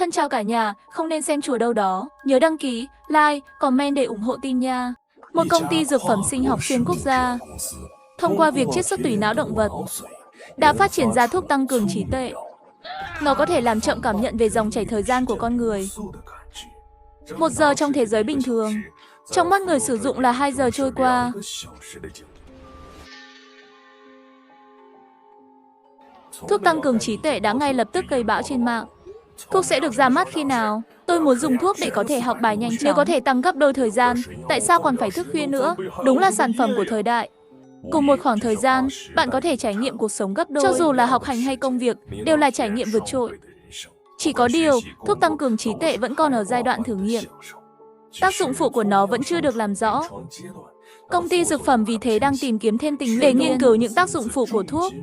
Thân chào cả nhà, không nên xem chùa đâu đó. Nhớ đăng ký, like, comment để ủng hộ team nha. Một công ty dược phẩm sinh học xuyên quốc gia, thông qua việc chiết xuất tủy não động vật, đã phát triển ra thuốc tăng cường trí tuệ. Nó có thể làm chậm cảm nhận về dòng chảy thời gian của con người. 1 giờ trong thế giới bình thường, trong mắt người sử dụng là 2 giờ trôi qua. Thuốc tăng cường trí tuệ đã ngay lập tức gây bão trên mạng. Thuốc sẽ được ra mắt khi nào? Tôi muốn dùng thuốc để có thể học bài nhanh chóng. Nếu có thể tăng gấp đôi thời gian, tại sao còn phải thức khuya nữa? Đúng là sản phẩm của thời đại. Cùng một khoảng thời gian, bạn có thể trải nghiệm cuộc sống gấp đôi. Cho dù là học hành hay công việc, đều là trải nghiệm vượt trội. Chỉ có điều, thuốc tăng cường trí tuệ vẫn còn ở giai đoạn thử nghiệm. Tác dụng phụ của nó vẫn chưa được làm rõ. Công ty dược phẩm vì thế đang tìm kiếm thêm tình nguyện để nghiên cứu những tác dụng phụ của thuốc.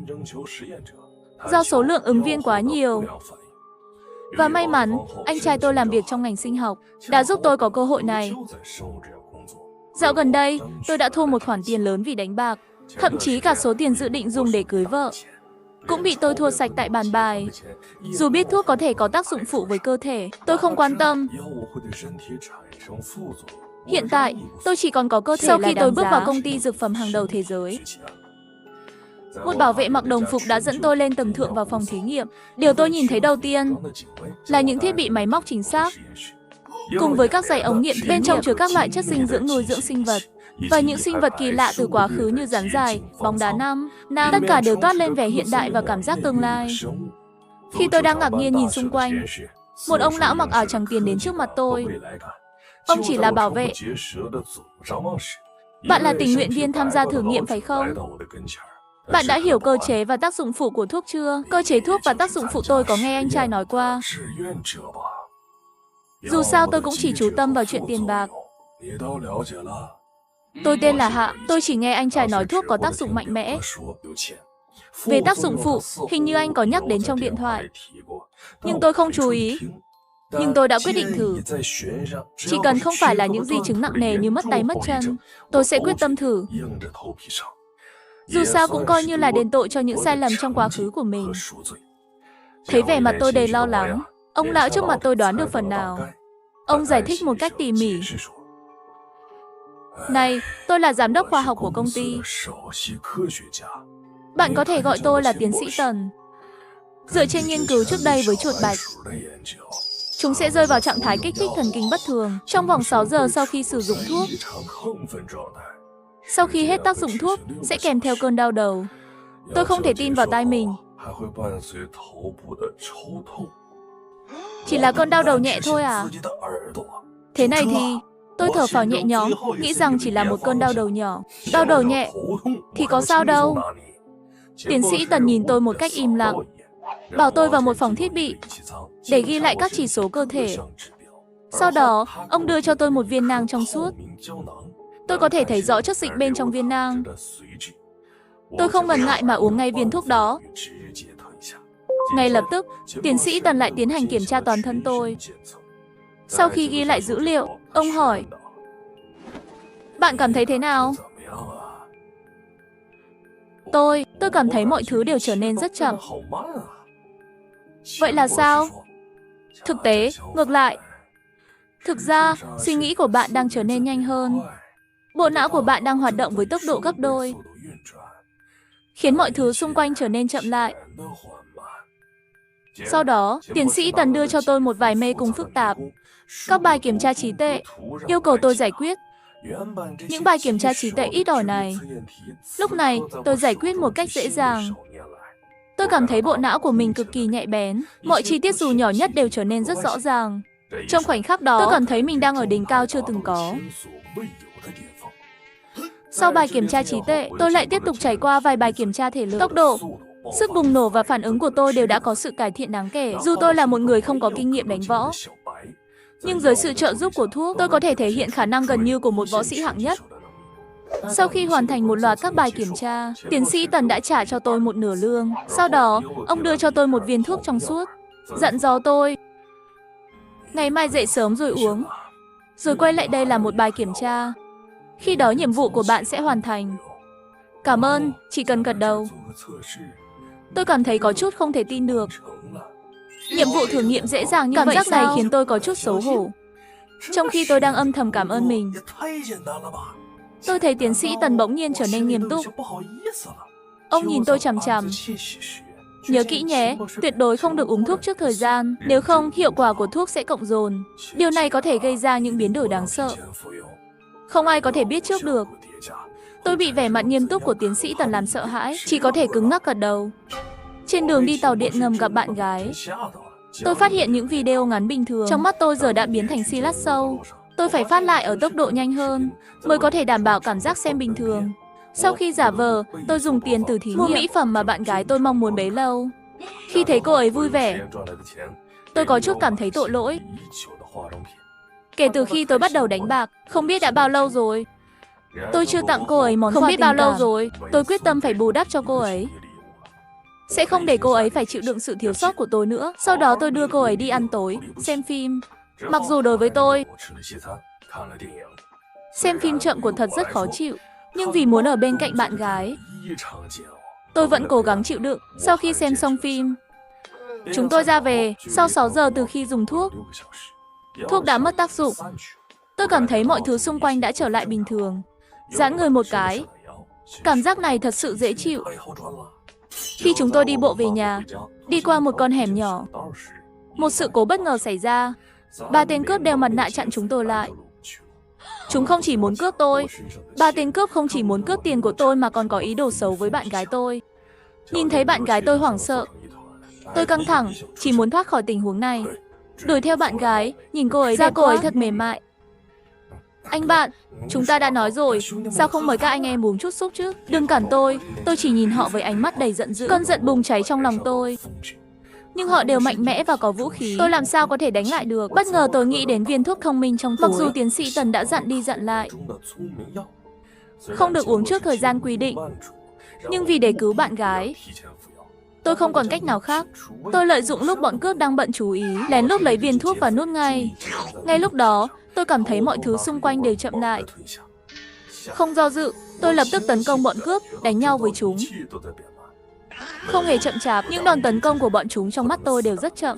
Do số lượng ứng viên quá nhiều. Và may mắn, anh trai tôi làm việc trong ngành sinh học, đã giúp tôi có cơ hội này. Dạo gần đây, tôi đã thua một khoản tiền lớn vì đánh bạc. Thậm chí cả số tiền dự định dùng để cưới vợ cũng bị tôi thua sạch tại bàn bài. Dù biết thuốc có thể có tác dụng phụ với cơ thể, tôi không quan tâm. Hiện tại, tôi chỉ còn có cơ thể. Sau khi tôi bước vào công ty dược phẩm hàng đầu thế giới, một bảo vệ mặc đồng phục đã dẫn tôi lên tầng thượng vào phòng thí nghiệm. Điều tôi nhìn thấy đầu tiên là những thiết bị máy móc chính xác, cùng với các dãy ống nghiệm bên trong chứa các loại chất dinh dưỡng nuôi dưỡng sinh vật. Và những sinh vật kỳ lạ từ quá khứ như rắn dài, bóng đá năm, tất cả đều toát lên vẻ hiện đại và cảm giác tương lai. Khi tôi đang ngạc nhiên nhìn xung quanh, một ông lão mặc áo trắng tiến đến trước mặt tôi. Ông chỉ là bảo vệ. Bạn là tình nguyện viên tham gia thử nghiệm phải không? Bạn đã hiểu cơ chế và tác dụng phụ của thuốc chưa? Cơ chế thuốc và tác dụng phụ tôi có nghe anh trai nói qua. Dù sao tôi cũng chỉ chú tâm vào chuyện tiền bạc. Tôi tên là Hạ, tôi chỉ nghe anh trai nói thuốc có tác dụng mạnh mẽ. Về tác dụng phụ, hình như anh có nhắc đến trong điện thoại. Nhưng tôi không chú ý. Nhưng tôi đã quyết định thử. Chỉ cần không phải là những di chứng nặng nề như mất tay mất chân, tôi sẽ quyết tâm thử. Dù sao cũng coi như là đền tội cho những sai lầm trong quá khứ của mình. Thấy vẻ mặt tôi đầy lo lắng, ông lão trước mặt tôi đoán được phần nào. Ông giải thích một cách tỉ mỉ. Này, tôi là giám đốc khoa học của công ty. Bạn có thể gọi tôi là tiến sĩ Tần. Dựa trên nghiên cứu trước đây với chuột bạch, chúng sẽ rơi vào trạng thái kích thích thần kinh bất thường trong vòng 6 giờ sau khi sử dụng thuốc. Sau khi hết tác dụng thuốc, sẽ kèm theo cơn đau đầu. Tôi không thể tin vào tai mình. Chỉ là cơn đau đầu nhẹ thôi à? Thế này thì... Tôi thở phào nhẹ nhõm, nghĩ rằng chỉ là một cơn đau đầu nhỏ. Đau đầu nhẹ thì có sao đâu. Tiến sĩ Tần nhìn tôi một cách im lặng, bảo tôi vào một phòng thiết bị để ghi lại các chỉ số cơ thể. Sau đó, ông đưa cho tôi một viên nang trong suốt. Tôi có thể thấy rõ chất dịch bên trong viên nang. Tôi không ngần ngại mà uống ngay viên thuốc đó. Ngay lập tức, tiến sĩ Tần lại tiến hành kiểm tra toàn thân tôi. Sau khi ghi lại dữ liệu, ông hỏi: Bạn cảm thấy thế nào? Tôi cảm thấy mọi thứ đều trở nên rất chậm. Vậy là sao? Thực tế, ngược lại. Thực ra, suy nghĩ của bạn đang trở nên nhanh hơn. Bộ não của bạn đang hoạt động với tốc độ gấp đôi, khiến mọi thứ xung quanh trở nên chậm lại. Sau đó, tiến sĩ Tần đưa cho tôi một vài mê cung phức tạp. Các bài kiểm tra trí tuệ, yêu cầu tôi giải quyết. Những bài kiểm tra trí tuệ ít ỏi này, lúc này tôi giải quyết một cách dễ dàng. Tôi cảm thấy bộ não của mình cực kỳ nhạy bén. Mọi chi tiết dù nhỏ nhất đều trở nên rất rõ ràng. Trong khoảnh khắc đó, tôi cảm thấy mình đang ở đỉnh cao chưa từng có. Sau bài kiểm tra trí tuệ, tôi lại tiếp tục trải qua vài bài kiểm tra thể lực. Tốc độ, sức bùng nổ và phản ứng của tôi đều đã có sự cải thiện đáng kể. Dù tôi là một người không có kinh nghiệm đánh võ, nhưng dưới sự trợ giúp của thuốc, tôi có thể thể hiện khả năng gần như của một võ sĩ hạng nhất. Sau khi hoàn thành một loạt các bài kiểm tra, tiến sĩ Tần đã trả cho tôi một nửa lương. Sau đó, ông đưa cho tôi một viên thuốc trong suốt, dặn dò tôi: Ngày mai dậy sớm rồi uống, rồi quay lại đây làm một bài kiểm tra. Khi đó nhiệm vụ của bạn sẽ hoàn thành. Cảm ơn, chỉ cần gật đầu. Tôi cảm thấy có chút không thể tin được. Nhiệm vụ thử nghiệm dễ dàng như vậy sao? Cảm giác này khiến tôi có chút xấu hổ. Trong khi tôi đang âm thầm cảm ơn mình, tôi thấy tiến sĩ Tần bỗng nhiên trở nên nghiêm túc. Ông nhìn tôi chằm chằm. Nhớ kỹ nhé, tuyệt đối không được uống thuốc trước thời gian, nếu không, hiệu quả của thuốc sẽ cộng dồn. Điều này có thể gây ra những biến đổi đáng sợ. Không ai có thể biết trước được. Tôi bị vẻ mặt nghiêm túc của tiến sĩ Tần làm sợ hãi, chỉ có thể cứng ngắc gật đầu. Trên đường đi tàu điện ngầm gặp bạn gái, tôi phát hiện những video ngắn bình thường. Trong mắt tôi giờ đã biến thành slideshow. Tôi phải phát lại ở tốc độ nhanh hơn, mới có thể đảm bảo cảm giác xem bình thường. Sau khi giả vờ, tôi dùng tiền từ thí nghiệm mua mỹ phẩm mà bạn gái tôi mong muốn bấy lâu. Khi thấy cô ấy vui vẻ, tôi có chút cảm thấy tội lỗi. Kể từ khi tôi bắt đầu đánh bạc, không biết đã bao lâu rồi, tôi chưa tặng cô ấy món quà tình cảm. Không biết bao lâu rồi, tôi quyết tâm phải bù đắp cho cô ấy. Sẽ không để cô ấy phải chịu đựng sự thiếu sót của tôi nữa. Sau đó tôi đưa cô ấy đi ăn tối, xem phim. Mặc dù đối với tôi, xem phim chậm của thật rất khó chịu, nhưng vì muốn ở bên cạnh bạn gái, tôi vẫn cố gắng chịu đựng. Sau khi xem xong phim, chúng tôi ra về. Sau 6 giờ từ khi dùng thuốc, thuốc đã mất tác dụng. Tôi cảm thấy mọi thứ xung quanh đã trở lại bình thường. Giãn người một cái. Cảm giác này thật sự dễ chịu. Khi chúng tôi đi bộ về nhà, đi qua một con hẻm nhỏ, một sự cố bất ngờ xảy ra. 3 tên cướp đeo mặt nạ chặn chúng tôi lại. Chúng không chỉ muốn cướp tôi. 3 tên cướp không chỉ muốn cướp tiền của tôi mà còn có ý đồ xấu với bạn gái tôi. Nhìn thấy bạn gái tôi hoảng sợ, tôi căng thẳng, chỉ muốn thoát khỏi tình huống này. Đuổi theo bạn gái, nhìn cô ấy cô ấy thật mềm mại. Anh bạn, chúng ta đã nói rồi, sao không mời các anh em uống chút súp chứ? Đừng cản tôi chỉ nhìn họ với ánh mắt đầy giận dữ. Cơn giận bùng cháy trong lòng tôi. Nhưng họ đều mạnh mẽ và có vũ khí. Tôi làm sao có thể đánh lại được? Bất ngờ tôi nghĩ đến viên thuốc thông minh trong túi. Mặc dù tiến sĩ Tần đã dặn đi dặn lại, không được uống trước thời gian quy định, nhưng vì để cứu bạn gái, tôi không còn cách nào khác. Tôi lợi dụng lúc bọn cướp đang bận chú ý, lén lút lấy viên thuốc và nuốt ngay. Ngay lúc đó, tôi cảm thấy mọi thứ xung quanh đều chậm lại. Không do dự, tôi lập tức tấn công bọn cướp, đánh nhau với chúng. Không hề chậm chạp, những đòn tấn công của bọn chúng trong mắt tôi đều rất chậm.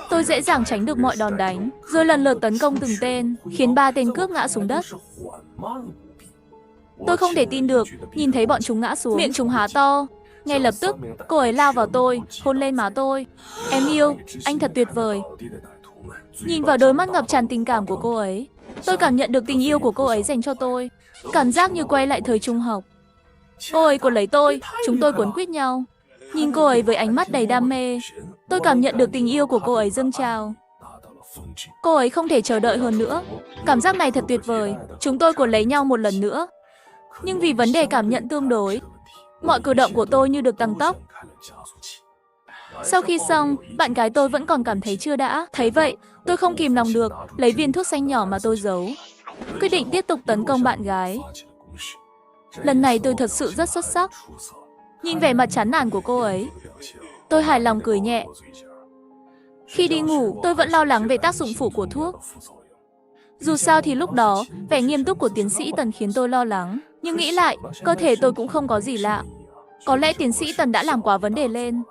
Tôi dễ dàng tránh được mọi đòn đánh, rồi lần lượt tấn công từng tên, khiến 3 tên cướp ngã xuống đất. Tôi không thể tin được, nhìn thấy bọn chúng ngã xuống, miệng chúng há to. Ngay lập tức, cô ấy lao vào tôi, hôn lên má tôi. Em yêu, anh thật tuyệt vời. Nhìn vào đôi mắt ngập tràn tình cảm của cô ấy, tôi cảm nhận được tình yêu của cô ấy dành cho tôi. Cảm giác như quay lại thời trung học. Cô ấy cuốn lấy tôi, chúng tôi cuốn quýt nhau. Nhìn cô ấy với ánh mắt đầy đam mê, tôi cảm nhận được tình yêu của cô ấy dâng trào. Cô ấy không thể chờ đợi hơn nữa. Cảm giác này thật tuyệt vời. Chúng tôi cuốn lấy nhau một lần nữa. Nhưng vì vấn đề cảm nhận tương đối, mọi cử động của tôi như được tăng tốc. Sau khi xong, bạn gái tôi vẫn còn cảm thấy chưa đã. Thấy vậy, tôi không kìm lòng được, lấy viên thuốc xanh nhỏ mà tôi giấu. Quyết định tiếp tục tấn công bạn gái. Lần này tôi thật sự rất xuất sắc. Nhìn vẻ mặt chán nản của cô ấy, tôi hài lòng cười nhẹ. Khi đi ngủ, tôi vẫn lo lắng về tác dụng phụ của thuốc. Dù sao thì lúc đó, vẻ nghiêm túc của tiến sĩ Tần khiến tôi lo lắng. Nhưng nghĩ lại, cơ thể tôi cũng không có gì lạ. Có lẽ tiến sĩ Tần đã làm quá vấn đề lên.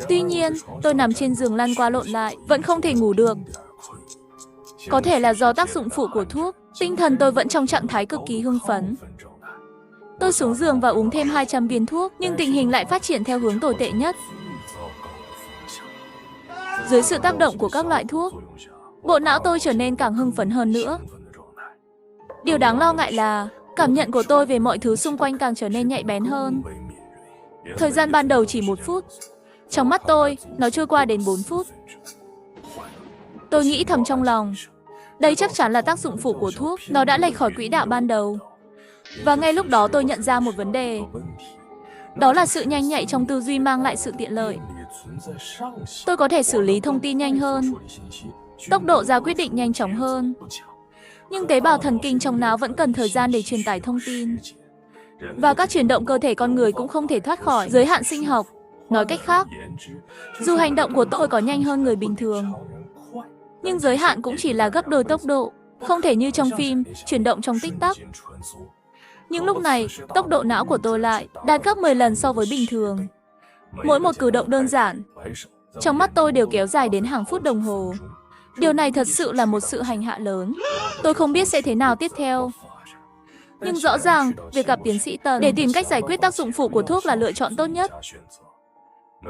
Tuy nhiên, tôi nằm trên giường lăn qua lộn lại, vẫn không thể ngủ được. Có thể là do tác dụng phụ của thuốc, tinh thần tôi vẫn trong trạng thái cực kỳ hưng phấn. Tôi xuống giường và uống thêm 200 viên thuốc, nhưng tình hình lại phát triển theo hướng tồi tệ nhất. Dưới sự tác động của các loại thuốc, bộ não tôi trở nên càng hưng phấn hơn nữa. Điều đáng lo ngại là cảm nhận của tôi về mọi thứ xung quanh càng trở nên nhạy bén hơn. Thời gian ban đầu chỉ 1 phút. Trong mắt tôi, nó trôi qua đến 4 phút. Tôi nghĩ thầm trong lòng, đây chắc chắn là tác dụng phụ của thuốc, nó đã lệch khỏi quỹ đạo ban đầu. Và ngay lúc đó tôi nhận ra một vấn đề. Đó là sự nhanh nhạy trong tư duy mang lại sự tiện lợi. Tôi có thể xử lý thông tin nhanh hơn, tốc độ ra quyết định nhanh chóng hơn. Nhưng tế bào thần kinh trong não vẫn cần thời gian để truyền tải thông tin. Và các chuyển động cơ thể con người cũng không thể thoát khỏi giới hạn sinh học. Nói cách khác, dù hành động của tôi có nhanh hơn người bình thường, nhưng giới hạn cũng chỉ là gấp đôi tốc độ, không thể như trong phim, chuyển động trong tích tắc. Nhưng lúc này, tốc độ não của tôi lại đạt gấp 10 lần so với bình thường. Mỗi một cử động đơn giản, Trong mắt tôi đều kéo dài đến hàng phút đồng hồ. Điều này thật sự là một sự hành hạ lớn. Tôi không biết sẽ thế nào tiếp theo. Nhưng rõ ràng, việc gặp tiến sĩ Tần để tìm cách giải quyết tác dụng phụ của thuốc là lựa chọn tốt nhất.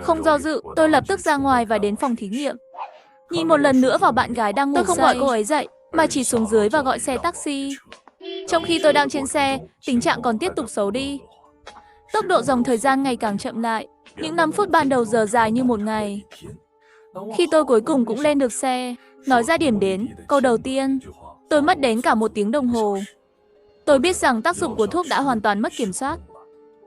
Không do dự, tôi lập tức ra ngoài và đến phòng thí nghiệm. Nhìn một lần nữa vào bạn gái đang ngủ say. Tôi không gọi cô ấy dậy, mà chỉ xuống dưới và gọi xe taxi. Trong khi tôi đang trên xe, tình trạng còn tiếp tục xấu đi. Tốc độ dòng thời gian ngày càng chậm lại. Những 5 phút ban đầu giờ dài như một ngày. Khi tôi cuối cùng cũng lên được xe, nói ra điểm đến, câu đầu tiên, tôi mất đến cả 1 tiếng đồng hồ. Tôi biết rằng tác dụng của thuốc đã hoàn toàn mất kiểm soát.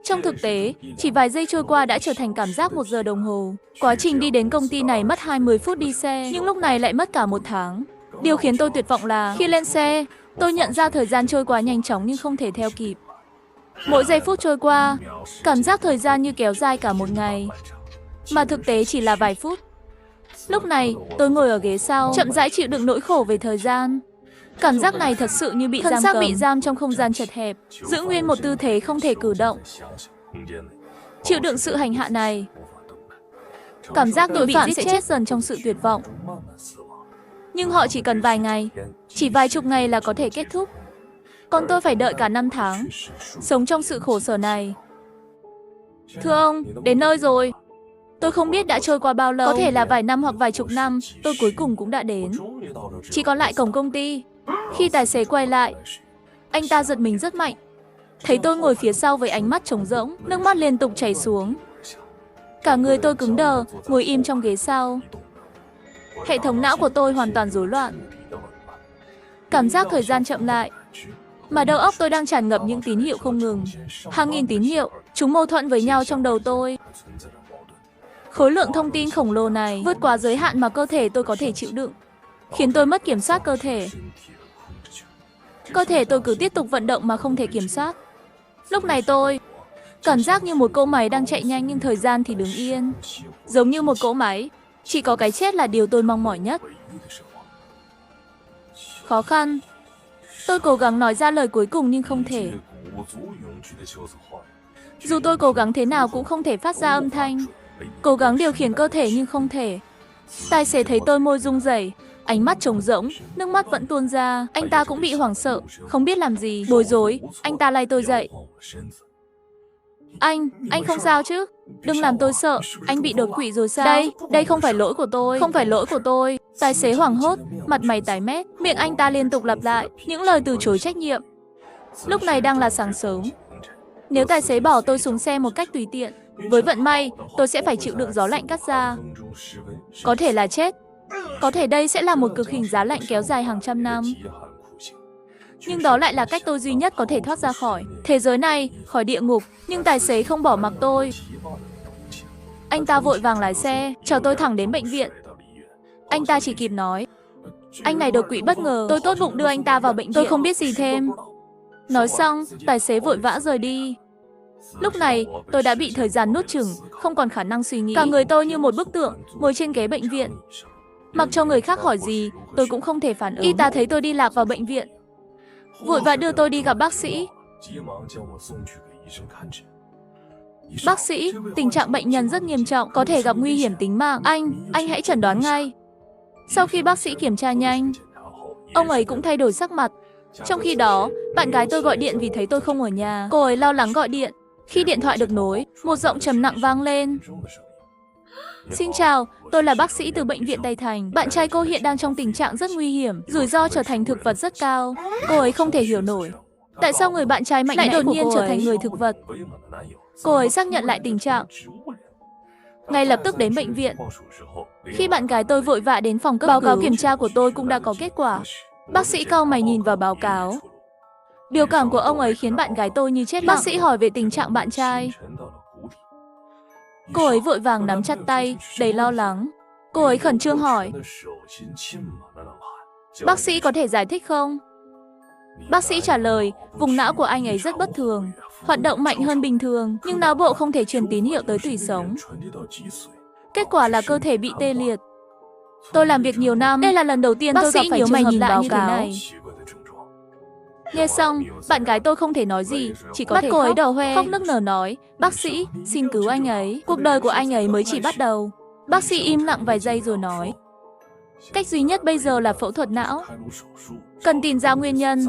Trong thực tế, chỉ vài giây trôi qua đã trở thành cảm giác 1 giờ đồng hồ. Quá trình đi đến công ty này mất 20 phút đi xe, nhưng lúc này lại mất cả 1 tháng. Điều khiến tôi tuyệt vọng là khi lên xe, tôi nhận ra thời gian trôi qua nhanh chóng nhưng không thể theo kịp. Mỗi giây phút trôi qua, cảm giác thời gian như kéo dài cả một ngày, mà thực tế chỉ là vài phút. Lúc này, tôi ngồi ở ghế sau, chậm rãi chịu đựng nỗi khổ về thời gian. Cảm giác này thật sự như bị giam cầm, bị giam trong không gian chật hẹp, giữ nguyên một tư thế không thể cử động. Chịu đựng sự hành hạ này, cảm giác tội phạm sẽ chết dần trong sự tuyệt vọng. Nhưng họ chỉ cần vài ngày, chỉ vài chục ngày là có thể kết thúc. Còn tôi phải đợi cả 5 tháng, sống trong sự khổ sở này. Thưa ông, đến nơi rồi. Tôi không biết đã trôi qua bao lâu, có thể là vài năm hoặc vài chục năm, tôi cuối cùng cũng đã đến. Chỉ còn lại cổng công ty. Khi tài xế quay lại, anh ta giật mình rất mạnh. Thấy tôi ngồi phía sau với ánh mắt trống rỗng, nước mắt liên tục chảy xuống. Cả người tôi cứng đờ, ngồi im trong ghế sau. Hệ thống não của tôi hoàn toàn rối loạn. Cảm giác thời gian chậm lại, mà đầu óc tôi đang tràn ngập những tín hiệu không ngừng. Hàng nghìn tín hiệu, chúng mâu thuẫn với nhau trong đầu tôi. Khối lượng thông tin khổng lồ này vượt quá giới hạn mà cơ thể tôi có thể chịu đựng, khiến tôi mất kiểm soát cơ thể. Cơ thể tôi cứ tiếp tục vận động mà không thể kiểm soát. Lúc này tôi cảm giác như một cỗ máy đang chạy nhanh nhưng thời gian thì đứng yên. Giống như một cỗ máy, chỉ có cái chết là điều tôi mong mỏi nhất. Khó khăn. Tôi cố gắng nói ra lời cuối cùng nhưng không thể. Dù tôi cố gắng thế nào cũng không thể phát ra âm thanh. Cố gắng điều khiển cơ thể nhưng không thể. Tài xế thấy tôi môi rung rẩy, ánh mắt trống rỗng, nước mắt vẫn tuôn ra. Anh ta cũng bị hoảng sợ, không biết làm gì, bối rối. Anh ta lay tôi dậy. Anh không sao chứ? Đừng làm tôi sợ, anh bị đột quỵ rồi sao? Đây không phải lỗi của tôi, không phải lỗi của tôi. Tài xế hoảng hốt, mặt mày tái mét, miệng anh ta liên tục lặp lại những lời từ chối trách nhiệm. Lúc này đang là sáng sớm. Nếu tài xế bỏ tôi xuống xe một cách tùy tiện, với vận may, tôi sẽ phải chịu đựng gió lạnh cắt da. Có thể là chết. Có thể đây sẽ là một cực hình giá lạnh kéo dài hàng trăm năm. Nhưng đó lại là cách tôi duy nhất có thể thoát ra khỏi thế giới này, khỏi địa ngục. Nhưng tài xế không bỏ mặc tôi. Anh ta vội vàng lái xe, chở tôi thẳng đến bệnh viện. Anh ta chỉ kịp nói, anh này đột quỵ bất ngờ. Tôi tốt bụng đưa anh ta vào bệnh viện. Tôi không biết gì thêm. Nói xong, tài xế vội vã rời đi. Lúc này, tôi đã bị thời gian nuốt chửng, không còn khả năng suy nghĩ. Cả người tôi như một bức tượng, ngồi trên ghế bệnh viện. Mặc cho người khác hỏi gì, tôi cũng không thể phản ứng. Y tá thấy tôi đi lạc vào bệnh viện, vội vã đưa tôi đi gặp bác sĩ. Bác sĩ, tình trạng bệnh nhân rất nghiêm trọng, có thể gặp nguy hiểm tính mạng. Anh hãy chẩn đoán ngay. Sau khi bác sĩ kiểm tra nhanh, ông ấy cũng thay đổi sắc mặt. Trong khi đó, bạn gái tôi gọi điện vì thấy tôi không ở nhà. Cô ấy lo lắng gọi điện. Khi điện thoại được nối, một giọng trầm nặng vang lên. Xin chào, tôi là bác sĩ từ bệnh viện Tây Thành. Bạn trai cô hiện đang trong tình trạng rất nguy hiểm, rủi ro trở thành thực vật rất cao. Cô ấy không thể hiểu nổi tại sao người bạn trai mạnh mẽ đột nhiên trở thành người thực vật. Cô ấy xác nhận lại tình trạng, ngay lập tức đến bệnh viện. Khi bạn gái tôi vội vã đến phòng cấp cứu, báo cáo kiểm tra của tôi cũng đã có kết quả. Bác sĩ cau mày nhìn vào báo cáo. Biểu cảm của ông ấy khiến bạn gái tôi như chết lặng. Bác sĩ hỏi về tình trạng bạn trai. Cô ấy vội vàng nắm chặt tay, đầy lo lắng. Cô ấy khẩn trương hỏi, bác sĩ có thể giải thích không? Bác sĩ trả lời, vùng não của anh ấy rất bất thường, hoạt động mạnh hơn bình thường, nhưng não bộ không thể truyền tín hiệu tới tủy sống. Kết quả là cơ thể bị tê liệt. Tôi làm việc nhiều năm, đây là lần đầu tiên tôi gặp phải trường hợp lạ như thế này. Nghe xong, bạn gái tôi không thể nói gì, chỉ có thể khóc nức nở nói, bác sĩ, xin cứu anh ấy, cuộc đời của anh ấy mới chỉ bắt đầu. Bác sĩ im lặng vài giây rồi nói, cách duy nhất bây giờ là phẫu thuật não. Cần tìm ra nguyên nhân.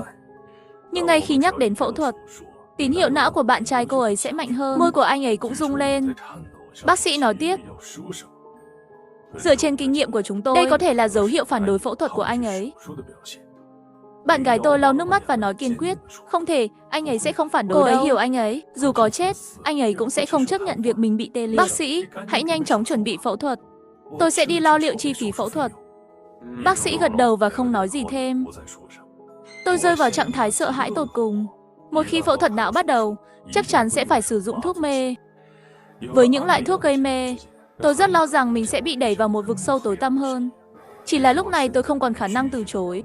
Nhưng ngay khi nhắc đến phẫu thuật, tín hiệu não của bạn trai cô ấy sẽ mạnh hơn. Môi của anh ấy cũng rung lên. Bác sĩ nói tiếp, dựa trên kinh nghiệm của chúng tôi, đây có thể là dấu hiệu phản đối phẫu thuật của anh ấy. Bạn gái tôi lau nước mắt và nói kiên quyết, không thể, anh ấy sẽ không phản đối đâu. Cô ấy hiểu anh ấy, dù có chết, anh ấy cũng sẽ không chấp nhận việc mình bị tê liệt. Bác sĩ, hãy nhanh chóng chuẩn bị phẫu thuật. Tôi sẽ đi lo liệu chi phí phẫu thuật. Bác sĩ gật đầu và không nói gì thêm. Tôi rơi vào trạng thái sợ hãi tột cùng. Một khi phẫu thuật não bắt đầu, chắc chắn sẽ phải sử dụng thuốc mê. Với những loại thuốc gây mê, tôi rất lo rằng mình sẽ bị đẩy vào một vực sâu tối tăm hơn. Chỉ là lúc này tôi không còn khả năng từ chối.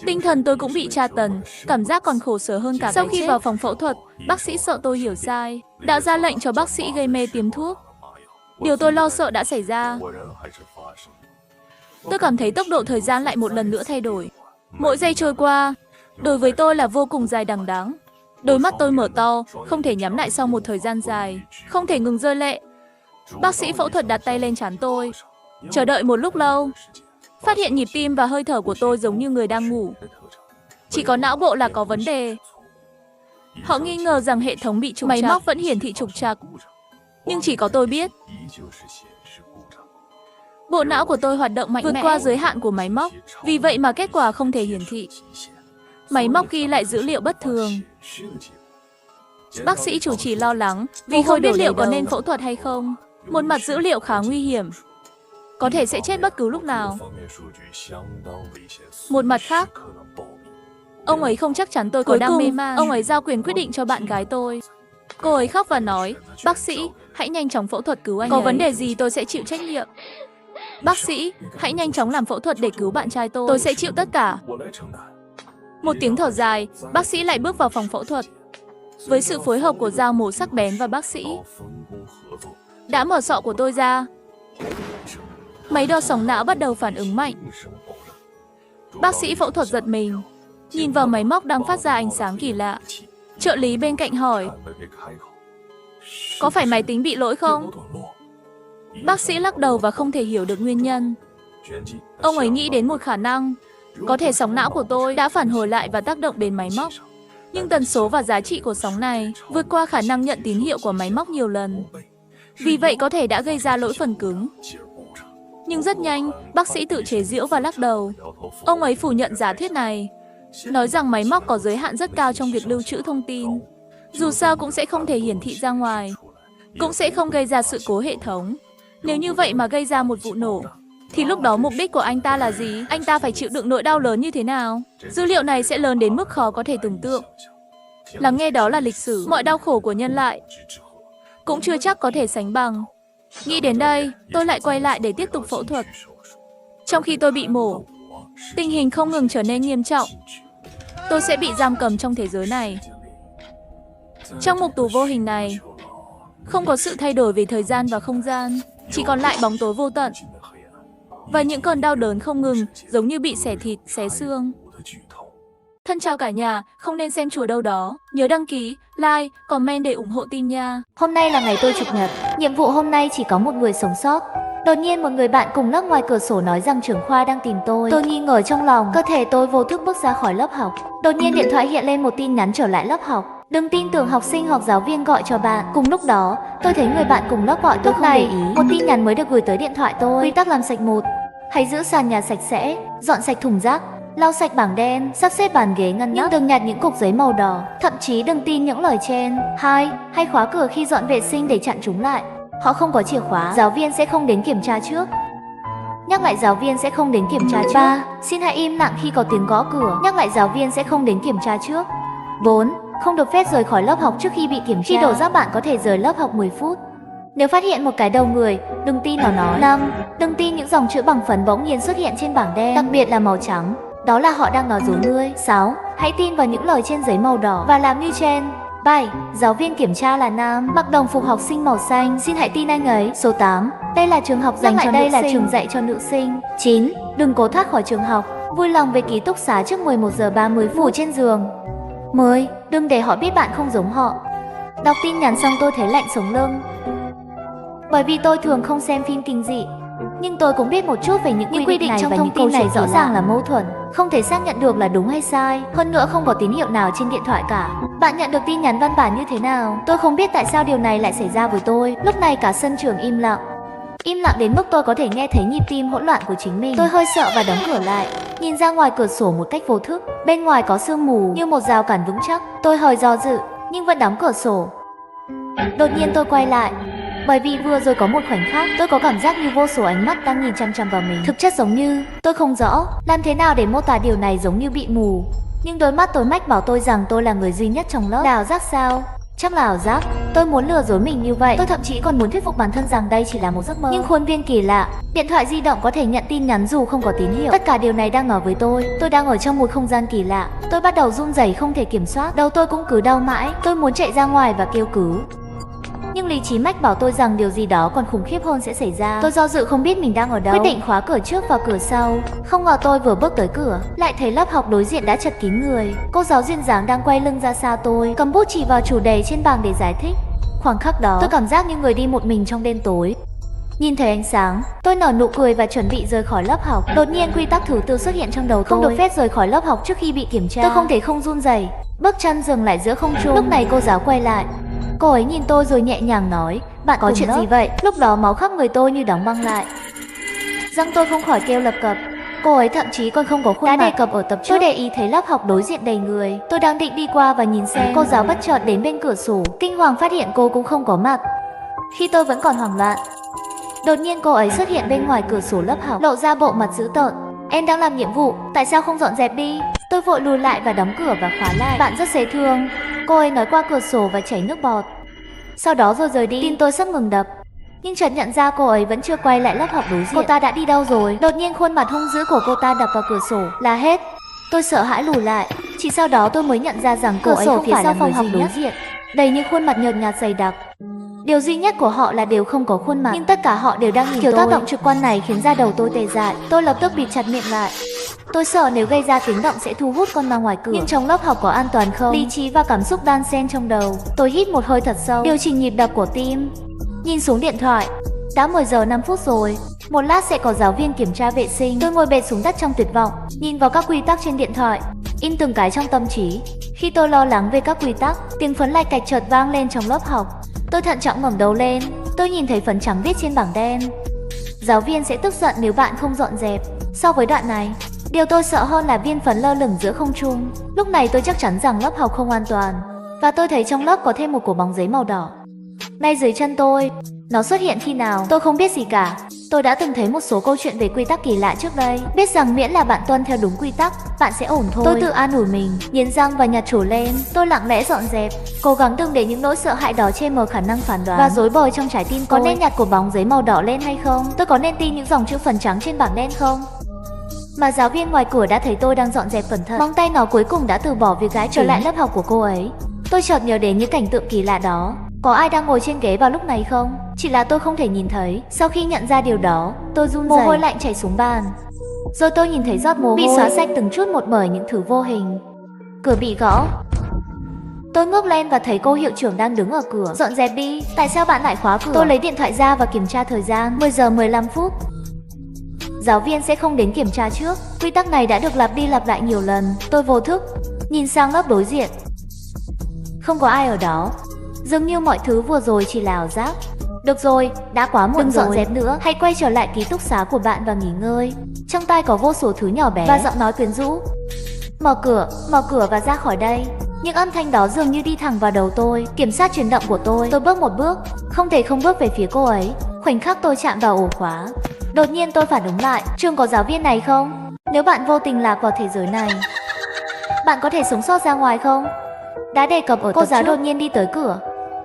Tinh thần tôi cũng bị tra tấn, cảm giác còn khổ sở hơn cả. Sau khi vào phòng phẫu thuật, bác sĩ sợ tôi hiểu sai, đã ra lệnh cho bác sĩ gây mê tiêm thuốc. Điều tôi lo sợ đã xảy ra. Tôi cảm thấy tốc độ thời gian lại một lần nữa thay đổi. Mỗi giây trôi qua, đối với tôi là vô cùng dài đằng đẵng. Đôi mắt tôi mở to, không thể nhắm lại sau một thời gian dài, không thể ngừng rơi lệ. Bác sĩ phẫu thuật đặt tay lên trán tôi. Chờ đợi một lúc lâu, phát hiện nhịp tim và hơi thở của tôi giống như người đang ngủ. Chỉ có não bộ là có vấn đề. Họ nghi ngờ rằng hệ thống bị trục trặc. Máy móc vẫn hiển thị trục trặc, nhưng chỉ có tôi biết. Bộ não của tôi hoạt động mạnh mẽ, vượt qua giới hạn của máy móc, vì vậy mà kết quả không thể hiển thị. Máy móc ghi lại dữ liệu bất thường. Bác sĩ chủ trì lo lắng vì không biết liệu có nên phẫu thuật hay không. Một mặt dữ liệu khá nguy hiểm, có thể sẽ chết bất cứ lúc nào. Một mặt khác, ông ấy không chắc chắn tôi có đang mê man. Ông ấy giao quyền quyết định cho bạn gái tôi. Cô ấy khóc và nói, bác sĩ, hãy nhanh chóng phẫu thuật cứu anh ấy. Có vấn đề gì tôi sẽ chịu trách nhiệm. Bác sĩ, hãy nhanh chóng làm phẫu thuật để cứu bạn trai tôi sẽ chịu tất cả. Một tiếng thở dài, bác sĩ lại bước vào phòng phẫu thuật. Với sự phối hợp của dao mổ sắc bén và bác sĩ, đã mở sọ của tôi ra. Máy đo sóng não bắt đầu phản ứng mạnh. Bác sĩ phẫu thuật giật mình, nhìn vào máy móc đang phát ra ánh sáng kỳ lạ. Trợ lý bên cạnh hỏi, có phải máy tính bị lỗi không? Bác sĩ lắc đầu và không thể hiểu được nguyên nhân. Ông ấy nghĩ đến một khả năng, có thể sóng não của tôi đã phản hồi lại và tác động đến máy móc. Nhưng tần số và giá trị của sóng này vượt qua khả năng nhận tín hiệu của máy móc nhiều lần. Vì vậy có thể đã gây ra lỗi phần cứng. Nhưng rất nhanh, bác sĩ tự chế giễu và lắc đầu. Ông ấy phủ nhận giả thuyết này, nói rằng máy móc có giới hạn rất cao trong việc lưu trữ thông tin. Dù sao cũng sẽ không thể hiển thị ra ngoài, cũng sẽ không gây ra sự cố hệ thống. Nếu như vậy mà gây ra một vụ nổ, thì lúc đó mục đích của anh ta là gì? Anh ta phải chịu đựng nỗi đau lớn như thế nào? Dữ liệu này sẽ lớn đến mức khó có thể tưởng tượng. Lắng nghe đó là lịch sử, mọi đau khổ của nhân loại cũng chưa chắc có thể sánh bằng. Nghĩ đến đây, tôi lại quay lại để tiếp tục phẫu thuật. Trong khi tôi bị mổ, tình hình không ngừng trở nên nghiêm trọng. Tôi sẽ bị giam cầm trong thế giới này. Trong ngục tù vô hình này, không có sự thay đổi về thời gian và không gian, chỉ còn lại bóng tối vô tận. Và những cơn đau đớn không ngừng, giống như bị xẻ thịt, xé xương. Thân chào cả nhà, không nên xem chùa đâu đó. Nhớ đăng ký, like, comment để ủng hộ team nha. Hôm nay là ngày tôi Chủ nhật. Nhiệm vụ hôm nay chỉ có một người sống sót. Đột nhiên một người bạn cùng lớp ngoài cửa sổ nói rằng trưởng khoa đang tìm tôi. Tôi nghi ngờ trong lòng, cơ thể tôi vô thức bước ra khỏi lớp học. Đột nhiên điện thoại hiện lên một tin nhắn trở lại lớp học. Đừng tin tưởng học sinh hoặc giáo viên gọi cho bạn. Cùng lúc đó, tôi thấy người bạn cùng lớp gọi tôi không để ý. Một tin nhắn mới được gửi tới điện thoại tôi. Quy tắc làm sạch 1. Hãy giữ sàn nhà sạch sẽ, dọn sạch thùng rác, lau sạch bảng đen, sắp xếp bàn ghế ngăn nắp, nhưng đừng nhặt những cục giấy màu đỏ. Thậm chí đừng tin những lời trên. 2. Hãy khóa cửa khi dọn vệ sinh để chặn chúng lại. Họ không có chìa khóa, giáo viên sẽ không đến kiểm tra trước. Nhắc lại giáo viên sẽ không đến kiểm tra trước. 3. Xin hãy im lặng khi có tiếng gõ cửa. Nhắc lại giáo viên sẽ không đến kiểm tra trước. 4. Không được phép rời khỏi lớp học trước khi bị kiểm tra. Khi đổ rác bạn có thể rời lớp học 10 phút. Nếu phát hiện một cái đầu người, đừng tin vào nó. 5. Đừng tin những dòng chữ bằng phấn bỗng nhiên xuất hiện trên bảng đen, đặc biệt là màu trắng. Đó là họ đang nói dối ngươi. 6. Hãy tin vào những lời trên giấy màu đỏ và làm như trên. 7. Giáo viên kiểm tra là nam, mặc đồng phục học sinh màu xanh, xin hãy tin anh ấy. Số 8. Đây là trường học dành cho nữ sinh. Đây là trường dạy cho nữ sinh. 9. Đừng cố thoát khỏi trường học, vui lòng về ký túc xá trước 11 giờ 30 phút trên giường. 10. Đừng để họ biết bạn không giống họ. Đọc tin nhắn xong tôi thấy lạnh sống lưng. bởi vì tôi thường không xem phim kinh dị. Nhưng tôi cũng biết một chút về những quy định này trong thông tin này rõ ràng là mâu thuẫn, không thể xác nhận được là đúng hay sai. Hơn nữa không có tín hiệu nào trên điện thoại cả. Bạn nhận được tin nhắn văn bản như thế nào? Tôi không biết tại sao điều này lại xảy ra với tôi. Lúc này cả sân trường im lặng. Im lặng đến mức tôi có thể nghe thấy nhịp tim hỗn loạn của chính mình. Tôi hơi sợ và đóng cửa lại, nhìn ra ngoài cửa sổ một cách vô thức. Bên ngoài có sương mù như một rào cản vững chắc. Tôi hơi do dự nhưng vẫn đóng cửa sổ. Đột nhiên tôi quay lại, bởi vì vừa rồi có một khoảnh khắc tôi có cảm giác như vô số ánh mắt đang nhìn chăm chăm vào mình. Thực chất giống như, tôi không rõ làm thế nào để mô tả điều này, giống như bị mù. Nhưng đôi mắt tối mách bảo tôi rằng tôi là người duy nhất trong lớp. Là ảo giác sao? Chắc là ảo giác. Tôi muốn lừa dối mình như vậy. Tôi thậm chí còn muốn thuyết phục bản thân rằng đây chỉ là một giấc mơ. Nhưng khuôn viên kỳ lạ, điện thoại di động có thể nhận tin nhắn dù không có tín hiệu. Tất cả điều này đang nói với tôi đang ở trong một không gian kỳ lạ. Tôi bắt đầu run rẩy không thể kiểm soát. Đầu tôi cũng cứ đau mãi. Tôi muốn chạy ra ngoài và kêu cứu. Nhưng lý trí mách bảo tôi rằng điều gì đó còn khủng khiếp hơn sẽ xảy ra. Tôi do dự không biết mình đang ở đâu, quyết định khóa cửa trước và cửa sau. Không ngờ tôi vừa bước tới cửa, lại thấy lớp học đối diện đã chật kín người. Cô giáo duyên dáng đang quay lưng ra xa tôi, cầm bút chỉ vào chủ đề trên bảng để giải thích. Khoảng khắc đó, tôi cảm giác như người đi một mình trong đêm tối. Nhìn thấy ánh sáng, tôi nở nụ cười và chuẩn bị rời khỏi lớp học. Đột nhiên quy tắc thứ tư xuất hiện trong đầu tôi. Không được phép rời khỏi lớp học trước khi bị kiểm tra. Tôi không thể không run rẩy, bước chân dừng lại giữa không trung. Lúc này cô giáo quay lại. Cô ấy nhìn tôi rồi nhẹ nhàng nói, bạn có chuyện gì vậy? Lúc đó máu khắp người tôi như đóng băng lại. Răng tôi không khỏi kêu lập cập. Cô ấy thậm chí còn không có khuôn mặt. Đã đề cập ở tập trước. Tôi để ý thấy lớp học đối diện đầy người. Tôi đang định đi qua và nhìn xem. Cô giáo bất chợt đến bên cửa sổ. Kinh hoàng phát hiện cô cũng không có mặt. Khi tôi vẫn còn hoảng loạn, đột nhiên cô ấy xuất hiện bên ngoài cửa sổ lớp học, lộ ra bộ mặt dữ tợn. Em đang làm nhiệm vụ, tại sao không dọn dẹp đi? Tôi vội lùi lại và đóng cửa và khóa lại. Bạn rất dễ thương, cô ấy nói qua cửa sổ và chảy nước bọt. Sau đó rồi rời đi. Tim tôi sắp ngừng đập. Nhưng chợt nhận ra cô ấy vẫn chưa quay lại lớp học đối diện. Cô ta đã đi đâu rồi? Đột nhiên khuôn mặt hung dữ của cô ta đập vào cửa sổ là hết. Tôi sợ hãi lùi lại. Chỉ sau đó tôi mới nhận ra rằng cô ấy không phải là người duy nhất. Đầy những khuôn mặt nhợt nhạt dày đặc. Điều duy nhất của họ là đều không có khuôn mặt, nhưng tất cả họ đều đang nhìn tôi. Kiểu tác động trực quan này khiến da đầu tôi tê dại. Tôi lập tức bịt chặt miệng lại. Tôi sợ nếu gây ra tiếng động sẽ thu hút con ma ngoài cửa. Nhưng trong lớp học có an toàn không? Lý trí và cảm xúc đan xen trong đầu. Tôi hít một hơi thật sâu, điều chỉnh nhịp đập của tim. Nhìn xuống điện thoại, đã 10 giờ 5 phút rồi. Một lát sẽ có giáo viên kiểm tra vệ sinh. Tôi ngồi bệt xuống đất trong tuyệt vọng, nhìn vào các quy tắc trên điện thoại, in từng cái trong tâm trí. Khi tôi lo lắng về các quy tắc, tiếng phấn lạch cạch chợt vang lên trong lớp học. Tôi thận trọng ngẩng đầu lên. Tôi nhìn thấy phấn trắng viết trên bảng đen: giáo viên sẽ tức giận nếu bạn không dọn dẹp. So với đoạn này, điều tôi sợ hơn là viên phấn lơ lửng giữa không trung. Lúc này tôi chắc chắn rằng lớp học không an toàn. Và tôi thấy trong lớp có thêm một cổ bóng giấy màu đỏ. Ngay dưới chân tôi. Nó xuất hiện khi nào? Tôi không biết gì cả. Tôi đã từng thấy một số câu chuyện về quy tắc kỳ lạ trước đây. Biết rằng miễn là bạn tuân theo đúng quy tắc, bạn sẽ ổn thôi. Tôi tự an ủi mình, nghiến răng và nhặt trổ lên. Tôi lặng lẽ dọn dẹp, cố gắng đừng để những nỗi sợ hãi đó che mờ khả năng phán đoán và rối bời trong trái tim tôi. Có nên nhặt cổ bóng giấy màu đỏ lên hay không? Tôi có nên tin những dòng chữ phấn trắng trên bảng đen không? Mà giáo viên ngoài cửa đã thấy tôi đang dọn dẹp cẩn thận. Móng tay nó cuối cùng đã từ bỏ việc gãi trở lại lớp học của cô ấy. Tôi chợt nhớ đến những cảnh tượng kỳ lạ đó. Có ai đang ngồi trên ghế vào lúc này không? Chỉ là tôi không thể nhìn thấy. Sau khi nhận ra điều đó, tôi run rẩy, mồ hôi lạnh chảy xuống bàn. Rồi tôi nhìn thấy giọt mồ hôi bị xóa sạch từng chút một bởi những thứ vô hình. Cửa bị gõ. Tôi ngước lên và thấy cô hiệu trưởng đang đứng ở cửa. Dọn dẹp đi. Tại sao bạn lại khóa cửa? Tôi lấy điện thoại ra và kiểm tra thời gian. 10 giờ 15 phút. Giáo viên sẽ không đến kiểm tra trước. Quy tắc này đã được lặp đi lặp lại nhiều lần. Tôi vô thức nhìn sang lớp đối diện. Không có ai ở đó. Dường như mọi thứ vừa rồi chỉ là ảo giác. Được rồi, đã quá muộn rồi. Đừng dọn dẹp nữa. Hãy quay trở lại ký túc xá của bạn và nghỉ ngơi. Trong tai có vô số thứ nhỏ bé và giọng nói quyến rũ. Mở cửa và ra khỏi đây. Những âm thanh đó dường như đi thẳng vào đầu tôi, kiểm soát chuyển động của tôi. Tôi bước một bước, không thể không bước về phía cô ấy. Khoảnh khắc tôi chạm vào ổ khóa, đột nhiên tôi phản ứng lại. Trường có giáo viên này không? Nếu bạn vô tình lạc vào thế giới này, bạn có thể sống sót ra ngoài không? Đã đề cập ở cô giáo đột nhiên đi tới cửa.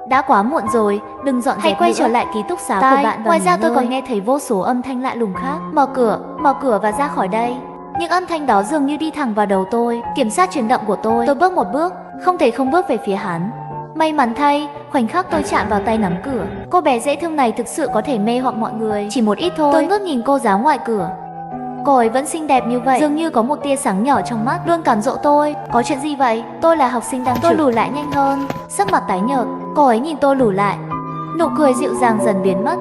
Đã quá muộn rồi, đừng dọn dẹp. Hãy quay trở lại ký túc xá của bạn. Ngoài ra tôi còn nghe thấy vô số âm thanh lạ lùng khác. Mở cửa và ra khỏi đây. Những âm thanh đó dường như đi thẳng vào đầu tôi, kiểm soát chuyển động của tôi. Tôi bước một bước, không thể không bước về phía hắn. May mắn thay, khoảnh khắc tôi chạm vào tay nắm cửa. Cô bé dễ thương này thực sự có thể mê hoặc mọi người. Chỉ một ít thôi. Tôi ngước nhìn cô giáo ngoài cửa. Cô ấy vẫn xinh đẹp như vậy, dường như có một tia sáng nhỏ trong mắt, luôn cám dỗ tôi. Có chuyện gì vậy? Tôi là học sinh đang trực. Tôi lùi lại nhanh hơn, sắc mặt tái nhợt. Cô ấy nhìn tôi lùi lại. Nụ cười dịu dàng dần biến mất.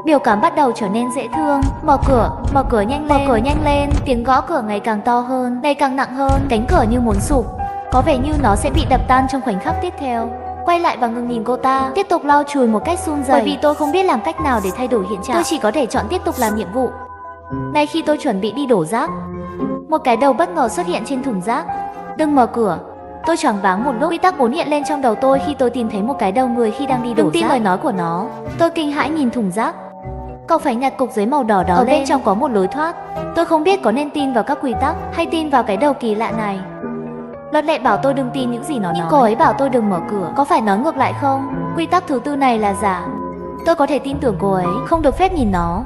Biểu cảm bắt đầu trở nên dễ thương. Mở cửa nhanh lên. Tiếng gõ cửa ngày càng to hơn, ngày càng nặng hơn. Cánh cửa như muốn sụp, có vẻ như nó sẽ bị đập tan trong khoảnh khắc tiếp theo. Quay lại và ngừng nhìn cô ta, tiếp tục lau chùi một cách run rẩy. Bởi vì tôi không biết làm cách nào để thay đổi hiện trạng, tôi chỉ có thể chọn tiếp tục làm nhiệm vụ. Ngay khi tôi chuẩn bị đi đổ rác, một cái đầu bất ngờ xuất hiện trên thùng rác. Đừng mở cửa. Tôi choáng váng một lúc, quy tắc 4 hiện lên trong đầu tôi khi tôi tìm thấy một cái đầu người khi đang đi đổ rác. Đừng tin lời nói của nó. Tôi kinh hãi nhìn thùng rác. Cậu phải nhặt cục giấy màu đỏ đó ở bên trong có một lối thoát. Tôi không biết có nên tin vào các quy tắc hay tin vào cái đầu kỳ lạ này. Luật lệ bảo tôi đừng tin những gì nó nói, nhưng cô ấy bảo tôi đừng mở cửa. Có phải nói ngược lại không? Quy tắc thứ tư này là giả. Tôi có thể tin tưởng cô ấy, không được phép nhìn nó.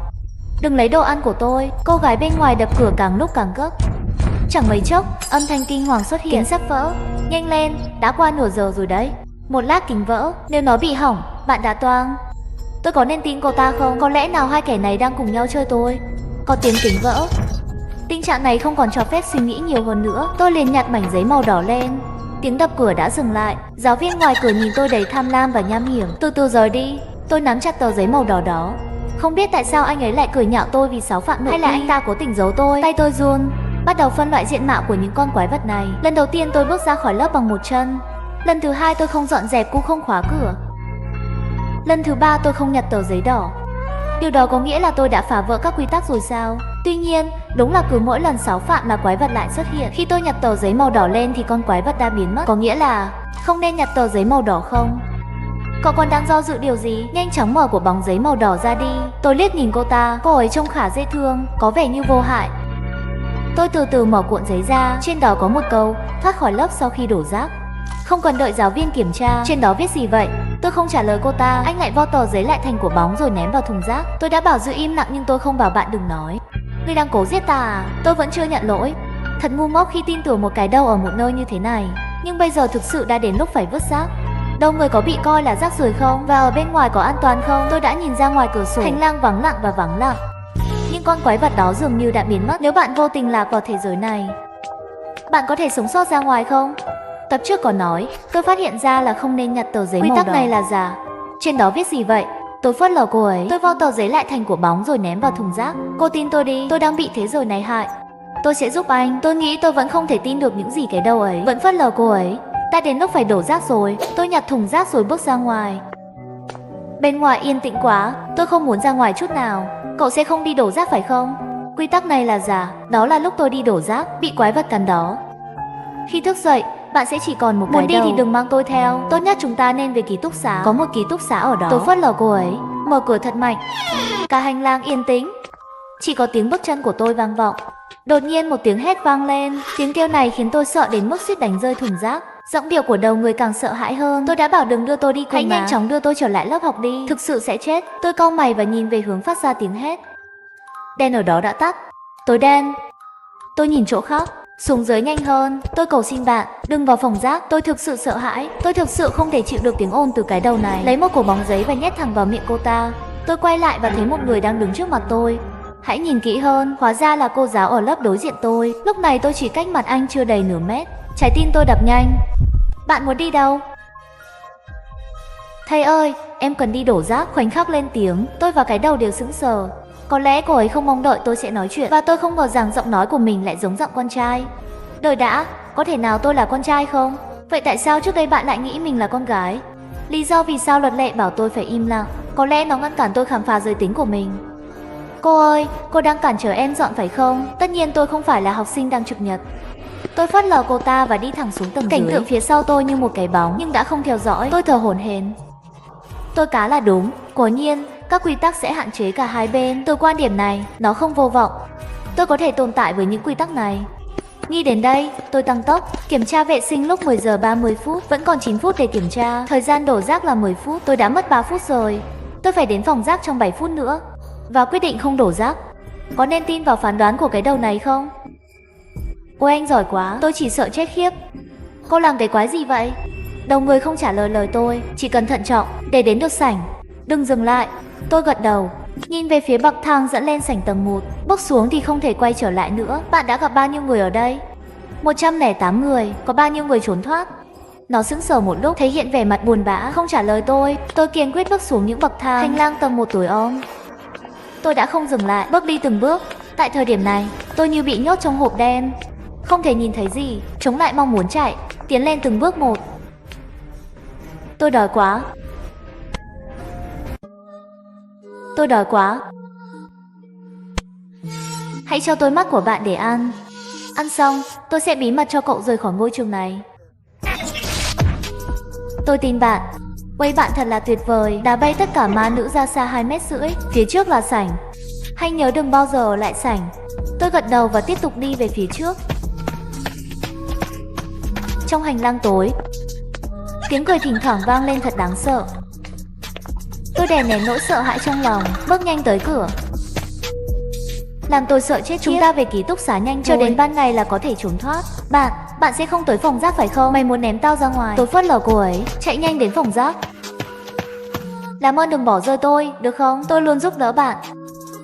Đừng lấy đồ ăn của tôi. Cô gái bên ngoài đập cửa càng lúc càng gấp. Chẳng mấy chốc, âm thanh kinh hoàng xuất hiện. Kính sắp vỡ. Nhanh lên, đã qua nửa giờ rồi đấy. Một lát kính vỡ, nếu nó bị hỏng, bạn đã toang. Tôi có nên tin cô ta không? Có lẽ nào hai kẻ này đang cùng nhau chơi tôi? Có tiếng kính vỡ. Tình trạng này không còn cho phép suy nghĩ nhiều hơn nữa. Tôi liền nhặt mảnh giấy màu đỏ lên. Tiếng đập cửa đã dừng lại. Giáo viên ngoài cửa nhìn tôi đầy tham lam và nham hiểm. Từ từ rời đi. Tôi nắm chặt tờ giấy màu đỏ đó. Không biết tại sao anh ấy lại cười nhạo tôi vì sáu phạm nội hay là anh ta cố tình giấu tôi. Tay tôi run, bắt đầu phân loại diện mạo của những con quái vật này. Lần đầu tiên tôi bước ra khỏi lớp bằng một chân. Lần thứ hai tôi không dọn dẹp cũng không khóa cửa. Lần thứ ba tôi không nhặt tờ giấy đỏ. Điều đó có nghĩa là tôi đã phá vỡ các quy tắc rồi sao? Tuy nhiên, đúng là cứ mỗi lần sáu phạm là quái vật lại xuất hiện. Khi tôi nhặt tờ giấy màu đỏ lên thì con quái vật đã biến mất. Có nghĩa là không nên nhặt tờ giấy màu đỏ không? Cậu còn đang do dự điều gì? Nhanh chóng mở của bóng giấy màu đỏ ra đi. Tôi liếc nhìn cô ta. Cô ấy trông khá dễ thương, có vẻ như vô hại. Tôi từ từ mở cuộn giấy ra. Trên đó có một câu: thoát khỏi lớp sau khi đổ rác. Không cần đợi giáo viên kiểm tra. Trên đó viết gì vậy? Tôi không trả lời cô ta. Anh lại vo tờ giấy lại thành của bóng rồi ném vào thùng rác. Tôi đã bảo giữ im lặng nhưng tôi không bảo bạn đừng nói. Ngươi đang cố giết ta à? Tôi vẫn chưa nhận lỗi. Thật ngu ngốc khi tin tưởng một cái đầu ở một nơi như thế này. Nhưng bây giờ thực sự đã đến lúc phải vứt rác. Đâu người có bị coi là rác rưởi không? Và ở bên ngoài có an toàn không? Tôi đã nhìn ra ngoài cửa sổ. Hành lang vắng lặng và vắng lặng. Nhưng con quái vật đó dường như đã biến mất. Nếu bạn vô tình lạc vào thế giới này, bạn có thể sống sót ra ngoài không? Tập trước có nói, tôi phát hiện ra là không nên nhặt tờ giấy màu đỏ. Quy tắc này là giả. Trên đó viết gì vậy? Tôi phớt lờ cô ấy. Tôi vo tờ giấy lại thành của bóng rồi ném vào thùng rác. Cô tin tôi đi, tôi đang bị thế giới này hại. Tôi sẽ giúp anh. Tôi nghĩ tôi vẫn không thể tin được những gì cái đầu ấy. Vẫn phớt lờ cô ấy. Đã đến lúc phải đổ rác rồi. Tôi nhặt thùng rác rồi bước ra ngoài. Bên ngoài yên tĩnh quá, tôi không muốn ra ngoài chút nào. Cậu sẽ không đi đổ rác phải không? Quy tắc này là giả. Đó là lúc tôi đi đổ rác, bị quái vật cắn đó. Khi thức dậy, bạn sẽ chỉ còn một cái đầu. Muốn đi thì đừng mang tôi theo. Tốt nhất chúng ta nên về ký túc xá. Có một ký túc xá ở đó. Tôi phớt lờ cô ấy, mở cửa thật mạnh. Cả hành lang yên tĩnh. Chỉ có tiếng bước chân của tôi vang vọng. Đột nhiên một tiếng hét vang lên. Tiếng kêu này khiến tôi sợ đến mức suýt đánh rơi thùng rác. Giọng điệu của đầu người càng sợ hãi hơn. Tôi đã bảo đừng đưa tôi đi cùng. Hãy nhanh chóng đưa tôi trở lại lớp học đi. Thực sự sẽ chết. Tôi cau mày và nhìn về hướng phát ra tiếng hét. Đèn ở đó đã tắt. Tối đen. Tôi nhìn chỗ khác. Xuống dưới nhanh hơn. Tôi cầu xin bạn, đừng vào phòng rác. Tôi thực sự sợ hãi. Tôi thực sự không thể chịu được tiếng ồn từ cái đầu này. Lấy một cổ bóng giấy và nhét thẳng vào miệng cô ta. Tôi quay lại và thấy một người đang đứng trước mặt tôi. Hãy nhìn kỹ hơn. Hóa ra là cô giáo ở lớp đối diện tôi. Lúc này tôi chỉ cách mặt anh chưa đầy nửa mét. Trái tim tôi đập nhanh. Bạn muốn đi đâu? Thầy ơi, em cần đi đổ rác. Khoảnh khắc lên tiếng, tôi và cái đầu đều sững sờ. Có lẽ cô ấy không mong đợi tôi sẽ nói chuyện. Và tôi không ngờ rằng giọng nói của mình lại giống giọng con trai. Đợi đã, có thể nào tôi là con trai không? Vậy tại sao trước đây bạn lại nghĩ mình là con gái? Lý do vì sao luật lệ bảo tôi phải im lặng? Có lẽ nó ngăn cản tôi khám phá giới tính của mình. Cô ơi, cô đang cản trở em dọn phải không? Tất nhiên tôi không phải là học sinh đang trực nhật. Tôi phớt lờ cô ta và đi thẳng xuống tầng dưới. Cảnh tượng phía sau tôi như một cái bóng nhưng đã không theo dõi. Tôi thở hổn hển. Tôi cá là đúng. Quả nhiên, các quy tắc sẽ hạn chế cả hai bên. Từ quan điểm này, nó không vô vọng. Tôi có thể tồn tại với những quy tắc này. Nghĩ đến đây, tôi tăng tốc. Kiểm tra vệ sinh lúc 10 giờ 30 phút. Vẫn còn 9 phút để kiểm tra. Thời gian đổ rác là 10 phút. Tôi đã mất 3 phút rồi. Tôi phải đến phòng rác trong 7 phút nữa. Và quyết định không đổ rác. Có nên tin vào phán đoán của cái đầu này không? Ôi anh giỏi quá. Tôi chỉ sợ chết khiếp. Cô làm cái quái gì vậy? Đầu người không trả lời lời tôi. Chỉ cần thận trọng để đến được sảnh. Đừng dừng lại. Tôi gật đầu. Nhìn về phía bậc thang dẫn lên sảnh tầng 1. Bước xuống thì không thể quay trở lại nữa. Bạn đã gặp bao nhiêu người ở đây? 108 người. Có bao nhiêu người trốn thoát? Nó sững sờ một lúc, thể hiện vẻ mặt buồn bã, không trả lời tôi. Tôi kiên quyết bước xuống những bậc thang. Hành lang tầng 1 tối om. tôi đã không dừng lại, bước đi từng bước. Tại thời điểm này, tôi như bị nhốt trong hộp đen, không thể nhìn thấy gì, chống lại mong muốn chạy, tiến lên từng bước một. Tôi đói quá. Tôi đói quá. Hãy cho tôi mắt của bạn để ăn. Ăn xong, tôi sẽ bí mật cho cậu rời khỏi ngôi trường này. Tôi tin bạn. Ôi, bạn thật là tuyệt vời. Đá bay tất cả ma nữ ra xa 2,5 mét. Phía trước là sảnh. Hãy nhớ đừng bao giờ ở lại sảnh. Tôi gật đầu và tiếp tục đi về phía trước. Trong hành lang tối, tiếng cười thỉnh thoảng vang lên thật đáng sợ. Tôi đè nén nỗi sợ hãi trong lòng, bước nhanh tới cửa. Làm tôi sợ chết. Chúng ta về ký túc xá nhanh thôi. Cho đến ban ngày là có thể trốn thoát. Bạn sẽ không tới phòng rác phải không? Mày muốn ném tao ra ngoài? Tôi phớt lờ cô ấy, chạy nhanh đến phòng rác. Làm ơn đừng bỏ rơi tôi, được không? Tôi luôn giúp đỡ bạn.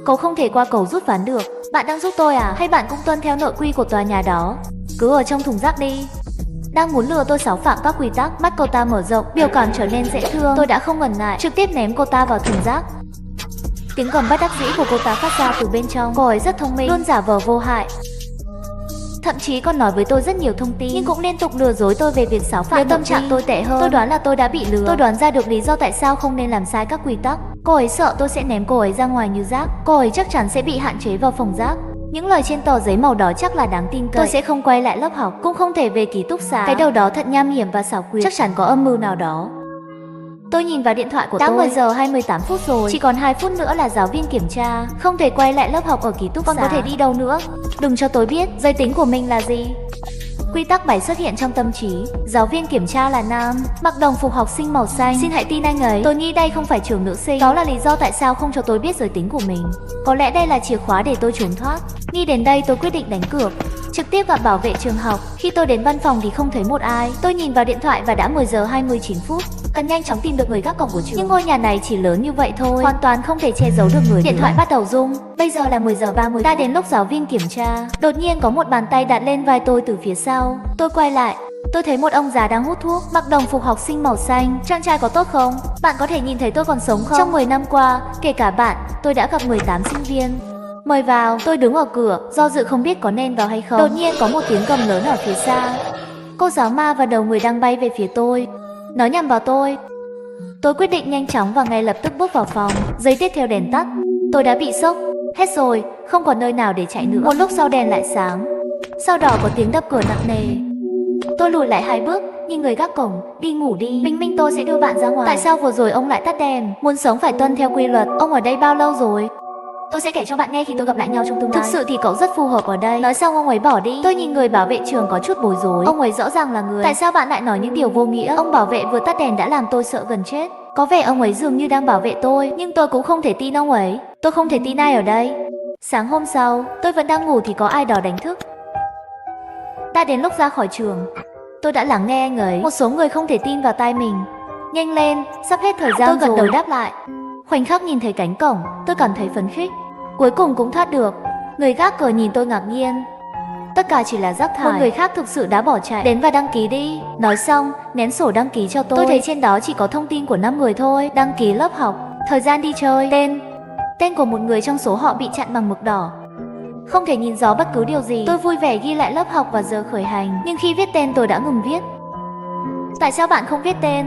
Cậu không thể qua cầu rút ván được. Bạn đang giúp tôi à? Hay bạn cũng tuân theo nội quy của tòa nhà đó? Cứ ở trong thùng rác đi. Đang muốn lừa tôi xáo phạm các quy tắc. Mắt cô ta mở rộng, biểu cảm trở nên dễ thương. Tôi đã không ngần ngại, trực tiếp ném cô ta vào thùng rác. Tiếng gầm bất đắc dĩ của cô ta phát ra từ bên trong. Cô ấy rất thông minh, luôn giả vờ vô hại. Thậm chí còn nói với tôi rất nhiều thông tin, nhưng cũng liên tục lừa dối tôi về việc xáo phạm. Nếu tâm trạng tôi tệ hơn, tôi đoán là tôi đã bị lừa. Tôi đoán ra được lý do tại sao không nên làm sai các quy tắc. Cô ấy sợ tôi sẽ ném cô ấy ra ngoài như rác. Cô ấy chắc chắn sẽ bị hạn chế vào phòng rác. Những lời trên tờ giấy màu đó chắc là đáng tin cậy. Tôi sẽ không quay lại lớp học, cũng không thể về ký túc xá. Cái đầu đó thật nham hiểm và xảo quyệt, chắc chắn có âm mưu nào đó. Tôi nhìn vào điện thoại của tôi. Đã 10 giờ 28 phút rồi. Chỉ còn 2 phút nữa là giáo viên kiểm tra. Không thể quay lại lớp học ở ký túc xá. Còn có thể đi đâu nữa? Đừng cho tôi biết giới tính của mình là gì. Quy tắc 7 xuất hiện trong tâm trí. Giáo viên kiểm tra là nam, mặc đồng phục học sinh màu xanh. Xin hãy tin anh ấy. Tôi nghĩ đây không phải trường nữ sinh. Đó là lý do tại sao không cho tôi biết giới tính của mình. Có lẽ đây là chìa khóa để tôi trốn thoát. Nghĩ đến đây tôi quyết định đánh cược, trực tiếp gặp bảo vệ trường học. Khi tôi đến văn phòng thì không thấy một ai. Tôi nhìn vào điện thoại và đã 10 giờ 29 phút. Cần nhanh chóng tìm được người gác cổng của trường. Nhưng ngôi nhà này chỉ lớn như vậy thôi, hoàn toàn không thể che giấu được người. Điện thoại bắt đầu rung. Bây giờ là 10 giờ 30. Đã đến lúc giáo viên kiểm tra. Đột nhiên có một bàn tay đặt lên vai tôi từ phía sau. Tôi quay lại. Tôi thấy một ông già đang hút thuốc, mặc đồng phục học sinh màu xanh. Chàng trai có tốt không? Bạn có thể nhìn thấy tôi còn sống không? Trong 10 năm qua, kể cả bạn, tôi đã gặp 18 sinh viên. Mời vào. Tôi đứng ở cửa, do dự không biết có nên vào hay không. Đột nhiên có một tiếng gầm lớn ở phía xa. Cô giáo ma và đầu người đang bay về phía tôi. Nó nhằm vào tôi. Tôi quyết định nhanh chóng và ngay lập tức bước vào phòng. Giây tiếp theo đèn tắt. Tôi đã bị sốc. Hết rồi, không còn nơi nào để chạy nữa. Một lúc sau đèn lại sáng. Sau đó có tiếng đập cửa nặng nề. Tôi lùi lại 2 bước, nhìn người gác cổng. Đi ngủ đi, minh minh tôi sẽ đưa bạn ra ngoài. Tại sao vừa rồi ông lại tắt đèn? Muốn sống phải tuân theo quy luật. Ông ở đây bao lâu rồi? Tôi sẽ kể cho bạn nghe khi tôi gặp lại nhau trong tương lai. Thực sự thì cậu rất phù hợp ở đây. Nói xong ông ấy bỏ đi. Tôi nhìn người bảo vệ trường có chút bối rối. Ông ấy rõ ràng là người. Tại sao bạn lại nói những điều vô nghĩa? Ông bảo vệ vừa tắt đèn đã làm tôi sợ gần chết. Có vẻ ông ấy dường như đang bảo vệ tôi, nhưng tôi cũng không thể tin ông ấy. Tôi không thể tin ai ở đây. Sáng hôm sau, tôi vẫn đang ngủ thì có ai đó đánh thức. Đã đến lúc ra khỏi trường. Tôi đã lắng nghe anh ấy. Một số người không thể tin vào tai mình. Nhanh lên, sắp hết thời gian rồi. Tôi gật đầu đáp lại. Khoảnh khắc nhìn thấy cánh cổng, tôi cảm thấy phấn khích. Cuối cùng cũng thoát được. Người gác cửa nhìn tôi ngạc nhiên. Tất cả chỉ là rác thải. Một người khác thực sự đã bỏ chạy. Đến và đăng ký đi. Nói xong, ném sổ đăng ký cho tôi. Tôi thấy trên đó chỉ có thông tin của 5 người thôi. Đăng ký lớp học, thời gian đi chơi, tên của một người trong số họ bị chặn bằng mực đỏ. Không thể nhìn rõ bất cứ điều gì. Tôi vui vẻ ghi lại lớp học và giờ khởi hành. Nhưng khi viết tên tôi đã ngừng viết. Tại sao bạn không viết tên?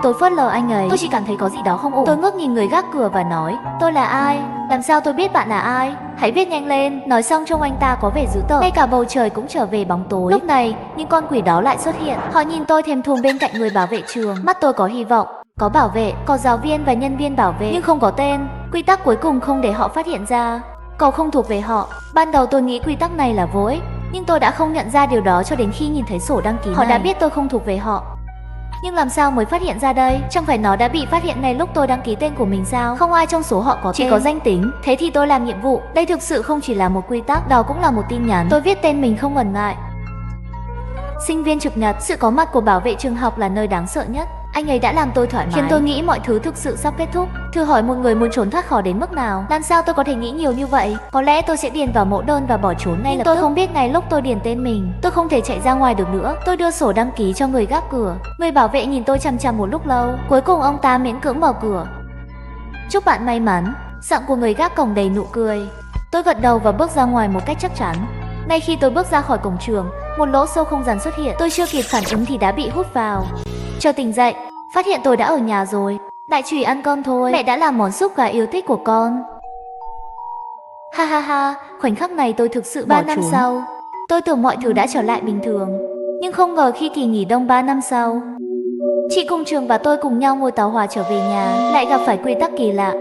Tôi phớt lờ anh ấy. Tôi chỉ cảm thấy có gì đó không ổn. Tôi ngước nhìn người gác cửa và nói, tôi là ai? Làm sao tôi biết bạn là ai? Hãy viết nhanh lên. Nói xong trông anh ta có vẻ dữ tợn. Ngay cả bầu trời cũng trở về bóng tối. Lúc này, những con quỷ đó lại xuất hiện. Họ nhìn tôi thèm thuồng bên cạnh người bảo vệ trường. Mắt tôi có hy vọng. Có bảo vệ, có giáo viên và nhân viên bảo vệ, nhưng không có tên. Quy tắc cuối cùng không để họ phát hiện ra. Cậu không thuộc về họ. Ban đầu tôi nghĩ quy tắc này là vô ích, nhưng tôi đã không nhận ra điều đó cho đến khi nhìn thấy sổ đăng ký. Họ đã biết tôi không thuộc về họ. Nhưng làm sao mới phát hiện ra đây? Chẳng phải nó đã bị phát hiện ngay lúc tôi đăng ký tên của mình sao? Không ai trong số họ có tên, chỉ có danh tính. Thế thì tôi làm nhiệm vụ. Đây thực sự không chỉ là một quy tắc, đó cũng là một tin nhắn. Tôi viết tên mình không ngần ngại. Sinh viên trực nhật. Sự có mặt của bảo vệ trường học là nơi đáng sợ nhất. Anh ấy đã làm tôi thoải mái, khiến tôi nghĩ mọi thứ thực sự sắp kết thúc. Thử hỏi một người muốn trốn thoát khó đến mức nào? Làm sao tôi có thể nghĩ nhiều như vậy? Có lẽ tôi sẽ điền vào mẫu đơn và bỏ trốn ngay lập tức. Tôi không biết ngay lúc tôi điền tên mình, tôi không thể chạy ra ngoài được nữa. Tôi đưa sổ đăng ký cho người gác cửa. Người bảo vệ nhìn tôi chằm chằm một lúc lâu. Cuối cùng ông ta miễn cưỡng mở cửa. Chúc bạn may mắn. Giọng của người gác cổng đầy nụ cười. Tôi gật đầu và bước ra ngoài một cách chắc chắn. Ngay khi tôi bước ra khỏi cổng trường, một lỗ sâu không gian xuất hiện. Tôi chưa kịp phản ứng thì đã bị hút vào. Chờ tỉnh dậy, phát hiện tôi đã ở nhà rồi. Đại Trùy ăn cơm thôi, mẹ đã làm món súp gà yêu thích của con. Ha ha ha, khoảnh khắc này tôi thực sự 3 năm sau. Tôi tưởng mọi thứ đã trở lại bình thường, nhưng không ngờ khi kỳ nghỉ đông 3 năm sau, chị cùng trường và tôi cùng nhau ngồi tàu hỏa trở về nhà, lại gặp phải quy tắc kỳ lạ.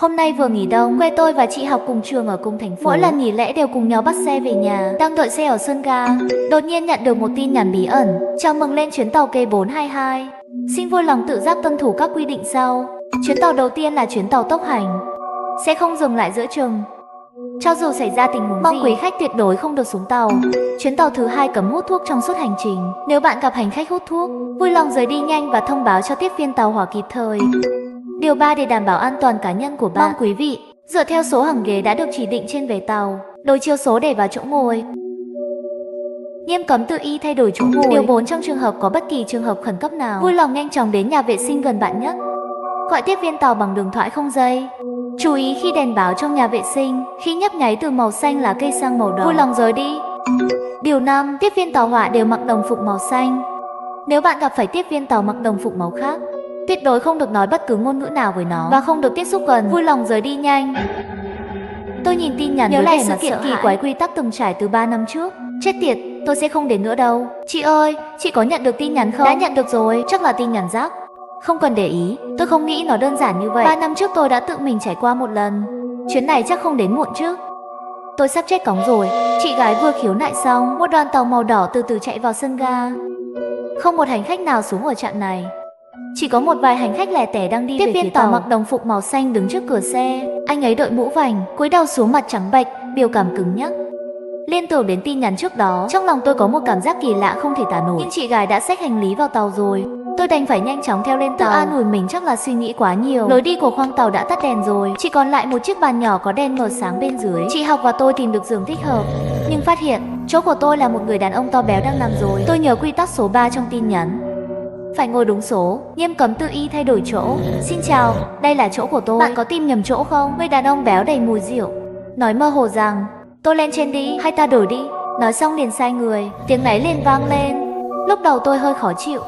Hôm nay vừa nghỉ đông, quê tôi và chị học cùng trường ở cùng thành phố. Mỗi lần nghỉ lễ đều cùng nhau bắt xe về nhà. Đang đợi xe ở sân ga, đột nhiên nhận được một tin nhắn bí ẩn: chào mừng lên chuyến tàu K422. Xin vui lòng tự giác tuân thủ các quy định sau. Chuyến tàu đầu tiên là chuyến tàu tốc hành, sẽ không dừng lại giữa chừng. Cho dù xảy ra tình huống mong quý khách tuyệt đối không được xuống tàu. Chuyến tàu thứ 2 cấm hút thuốc trong suốt hành trình. Nếu bạn gặp hành khách hút thuốc, vui lòng rời đi nhanh và thông báo cho tiếp viên tàu hỏa kịp thời. Điều 3 để đảm bảo an toàn cá nhân của bạn. Mong quý vị dựa theo số hàng ghế đã được chỉ định trên vé tàu, đối chiếu số để vào chỗ ngồi. Nghiêm cấm tự ý thay đổi chỗ ngồi. Điều 4 trong trường hợp có bất kỳ trường hợp khẩn cấp nào, vui lòng nhanh chóng đến nhà vệ sinh gần bạn nhất. Gọi tiếp viên tàu bằng điện thoại không dây. Chú ý khi đèn báo trong nhà vệ sinh, khi nhấp nháy từ màu xanh lá cây sang màu đỏ, vui lòng rời đi. Điều 5, tiếp viên tàu hỏa đều mặc đồng phục màu xanh. Nếu bạn gặp phải tiếp viên tàu mặc đồng phục màu khác, tuyệt đối không được nói bất cứ ngôn ngữ nào với nó và không được tiếp xúc gần, vui lòng rời đi nhanh. Tôi nhìn tin nhắn nhớ lại sự kiện kỳ quái quy tắc từng trải từ 3 năm trước. Chết tiệt, tôi sẽ không đến nữa đâu. Chị ơi, chị có nhận được tin nhắn không? Đã nhận được rồi, chắc là tin nhắn rác. Không cần để ý, tôi không nghĩ nó đơn giản như vậy. 3 năm trước tôi đã tự mình trải qua một lần. Chuyến này chắc không đến muộn chứ. Tôi sắp chết cóng rồi. Chị gái vừa khiếu nại xong, một đoàn tàu màu đỏ từ từ chạy vào sân ga. Không một hành khách nào xuống ở trạm này. Chỉ có một vài hành khách lẻ tẻ đang đi về phía tàu. Tiếp viên tàu mặc đồng phục màu xanh đứng trước cửa xe. Anh ấy đội mũ vành, cúi đầu xuống, mặt trắng bệch, biểu cảm cứng nhắc. Liên tưởng đến tin nhắn trước đó, trong lòng tôi có một cảm giác kỳ lạ không thể tả nổi. Nhưng chị gái đã xách hành lý vào tàu rồi. Tôi đành phải nhanh chóng theo lên tàu. Tự an ủi mình chắc là suy nghĩ quá nhiều. Lối đi của khoang tàu đã tắt đèn rồi, chỉ còn lại một chiếc bàn nhỏ có đèn mờ sáng bên dưới. Chị học và tôi tìm được giường thích hợp, nhưng phát hiện chỗ của tôi là một người đàn ông to béo đang nằm rồi. Tôi nhớ quy tắc số 3 trong tin nhắn: phải ngồi đúng số, nghiêm cấm tự ý thay đổi chỗ. Xin chào, đây là chỗ của tôi. Bạn có tìm nhầm chỗ không? Người đàn ông béo đầy mùi rượu nói mơ hồ rằng: tôi lên trên đi, hay ta đổi đi. Nói xong liền sai người, tiếng náy liền vang lên. Lúc đầu tôi hơi khó chịu.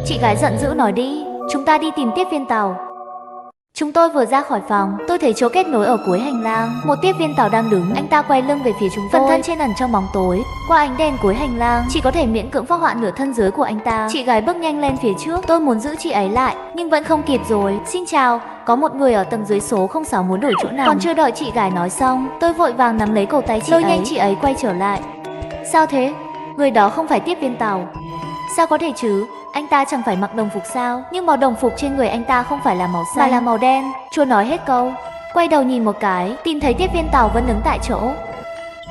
Chị gái giận dữ nói: đi, chúng ta đi tìm tiếp viên tàu. Chúng tôi vừa ra khỏi phòng, tôi thấy chỗ kết nối ở cuối hành lang. Một tiếp viên tàu đang đứng, anh ta quay lưng về phía chúng tôi. Phần thân trên ẩn trong bóng tối, qua ánh đèn cuối hành lang, chỉ có thể miễn cưỡng phác họa nửa thân dưới của anh ta. Chị gái bước nhanh lên phía trước, tôi muốn giữ chị ấy lại, nhưng vẫn không kịp rồi. Xin chào, có một người ở tầng dưới số 06 muốn đổi chỗ nào. Còn chưa đợi chị gái nói xong, tôi vội vàng nắm lấy cổ tay chị ấy, lôi nhanh chị ấy quay trở lại. Sao thế? Người đó không phải tiếp viên tàu. Sao có thể chứ? Anh ta chẳng phải mặc đồng phục sao? Nhưng màu đồng phục trên người anh ta không phải là màu xanh mà là màu đen. Chưa nói hết câu, quay đầu nhìn một cái, tìm thấy tiếp viên tàu vẫn đứng tại chỗ.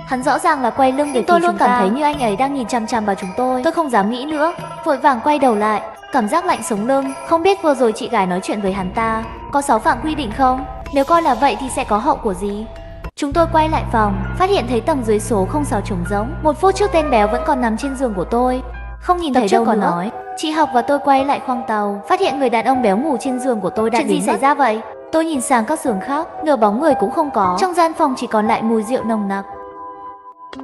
Hắn rõ ràng là quay lưng để tôi luôn cảm thấy như anh ấy đang nhìn chằm chằm vào chúng tôi. Tôi không dám nghĩ nữa, vội vàng quay đầu lại, cảm giác lạnh sống lưng. Không biết vừa rồi chị gái nói chuyện với hắn ta có xáo phạm quy định không? Nếu coi là vậy thì sẽ có hậu quả gì? Chúng tôi quay lại phòng, phát hiện thấy tầng dưới số 06 trống rỗng. Một phút trước tên béo vẫn còn nằm trên giường của tôi, không nhìn thấy đâu nữa. Nói chị học và tôi quay lại khoang tàu, phát hiện người đàn ông béo ngủ trên giường của tôi đã biến mất. Chuyện gì xảy ra vậy? Tôi nhìn sang các giường khác, nửa bóng người cũng không có. Trong gian phòng chỉ còn lại mùi rượu nồng nặc,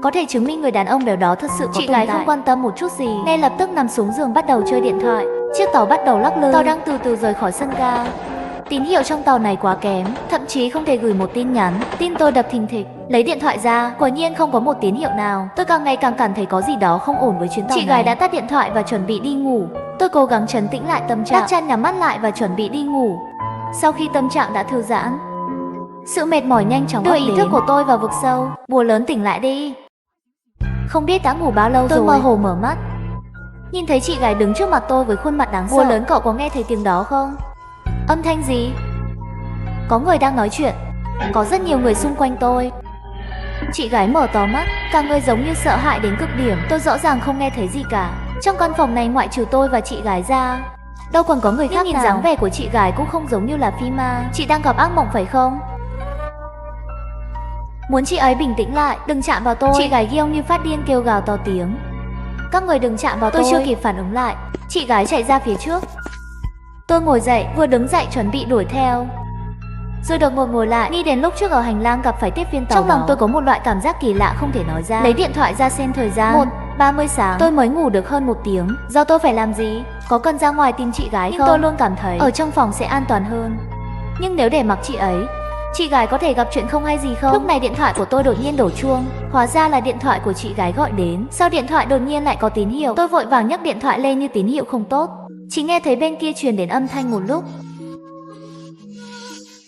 có thể chứng minh người đàn ông béo đó thật sự có tồn tại. Chị gái không quan tâm một chút gì, nên lập tức nằm xuống giường bắt đầu chơi điện thoại. Chiếc tàu bắt đầu lắc lư, tàu đang từ từ rời khỏi sân ga. Tín hiệu trong tàu này quá kém, thậm chí không thể gửi một tin nhắn. Tim tôi đập thình thịch, lấy điện thoại ra, quả nhiên không có một tín hiệu nào. Tôi càng ngày càng cảm thấy có gì đó không ổn với chuyến tàu này. Chị gái đã tắt điện thoại và chuẩn bị đi ngủ. Tôi cố gắng trấn tĩnh lại tâm trạng, đắp chăn nhắm mắt lại và chuẩn bị đi ngủ. Sau khi tâm trạng đã thư giãn, sự mệt mỏi nhanh chóng đưa ý thức của tôi vào vực sâu. Bùa lớn tỉnh lại đi. Không biết đã ngủ bao lâu rồi. Tôi mơ hồ mở mắt, nhìn thấy chị gái đứng trước mặt tôi với khuôn mặt đáng sợ. Bùa lớn, cậu có nghe thấy tiếng đó không? Âm thanh gì? Có người đang nói chuyện. Có rất nhiều người xung quanh tôi. Chị gái mở to mắt, cả người giống như sợ hãi đến cực điểm. Tôi rõ ràng không nghe thấy gì cả. Trong căn phòng này ngoại trừ tôi và chị gái ra, đâu còn có người khác nào. Nhìn dáng vẻ của chị gái cũng không giống như là phi ma. Chị đang gặp ác mộng phải không? Muốn chị ấy bình tĩnh lại, đừng chạm vào tôi. Chị gái ghiêu như phát điên kêu gào to tiếng. Các người đừng chạm vào tôi. Tôi chưa kịp phản ứng lại, chị gái chạy ra phía trước. Tôi ngồi dậy, vừa đứng dậy chuẩn bị đuổi theo. rồi đột ngột ngồi lại, nghĩ đến lúc trước ở hành lang gặp phải tiếp viên tàu. Trong lòng tôi có một loại cảm giác kỳ lạ không thể nói ra. Lấy điện thoại ra xem thời gian, 1:30 sáng. Tôi mới ngủ được hơn 1 tiếng. Giờ tôi phải làm gì? Có cần ra ngoài tìm chị gái không? Nhưng tôi luôn cảm thấy ở trong phòng sẽ an toàn hơn. Nhưng nếu để mặc chị ấy, chị gái có thể gặp chuyện không hay gì không? Lúc này điện thoại của tôi đột nhiên đổ chuông. Hóa ra là điện thoại của chị gái gọi đến. Sao điện thoại đột nhiên lại có tín hiệu? Tôi vội vàng nhấc điện thoại lên như tín hiệu không tốt. Chỉ nghe thấy bên kia truyền đến âm thanh một lúc.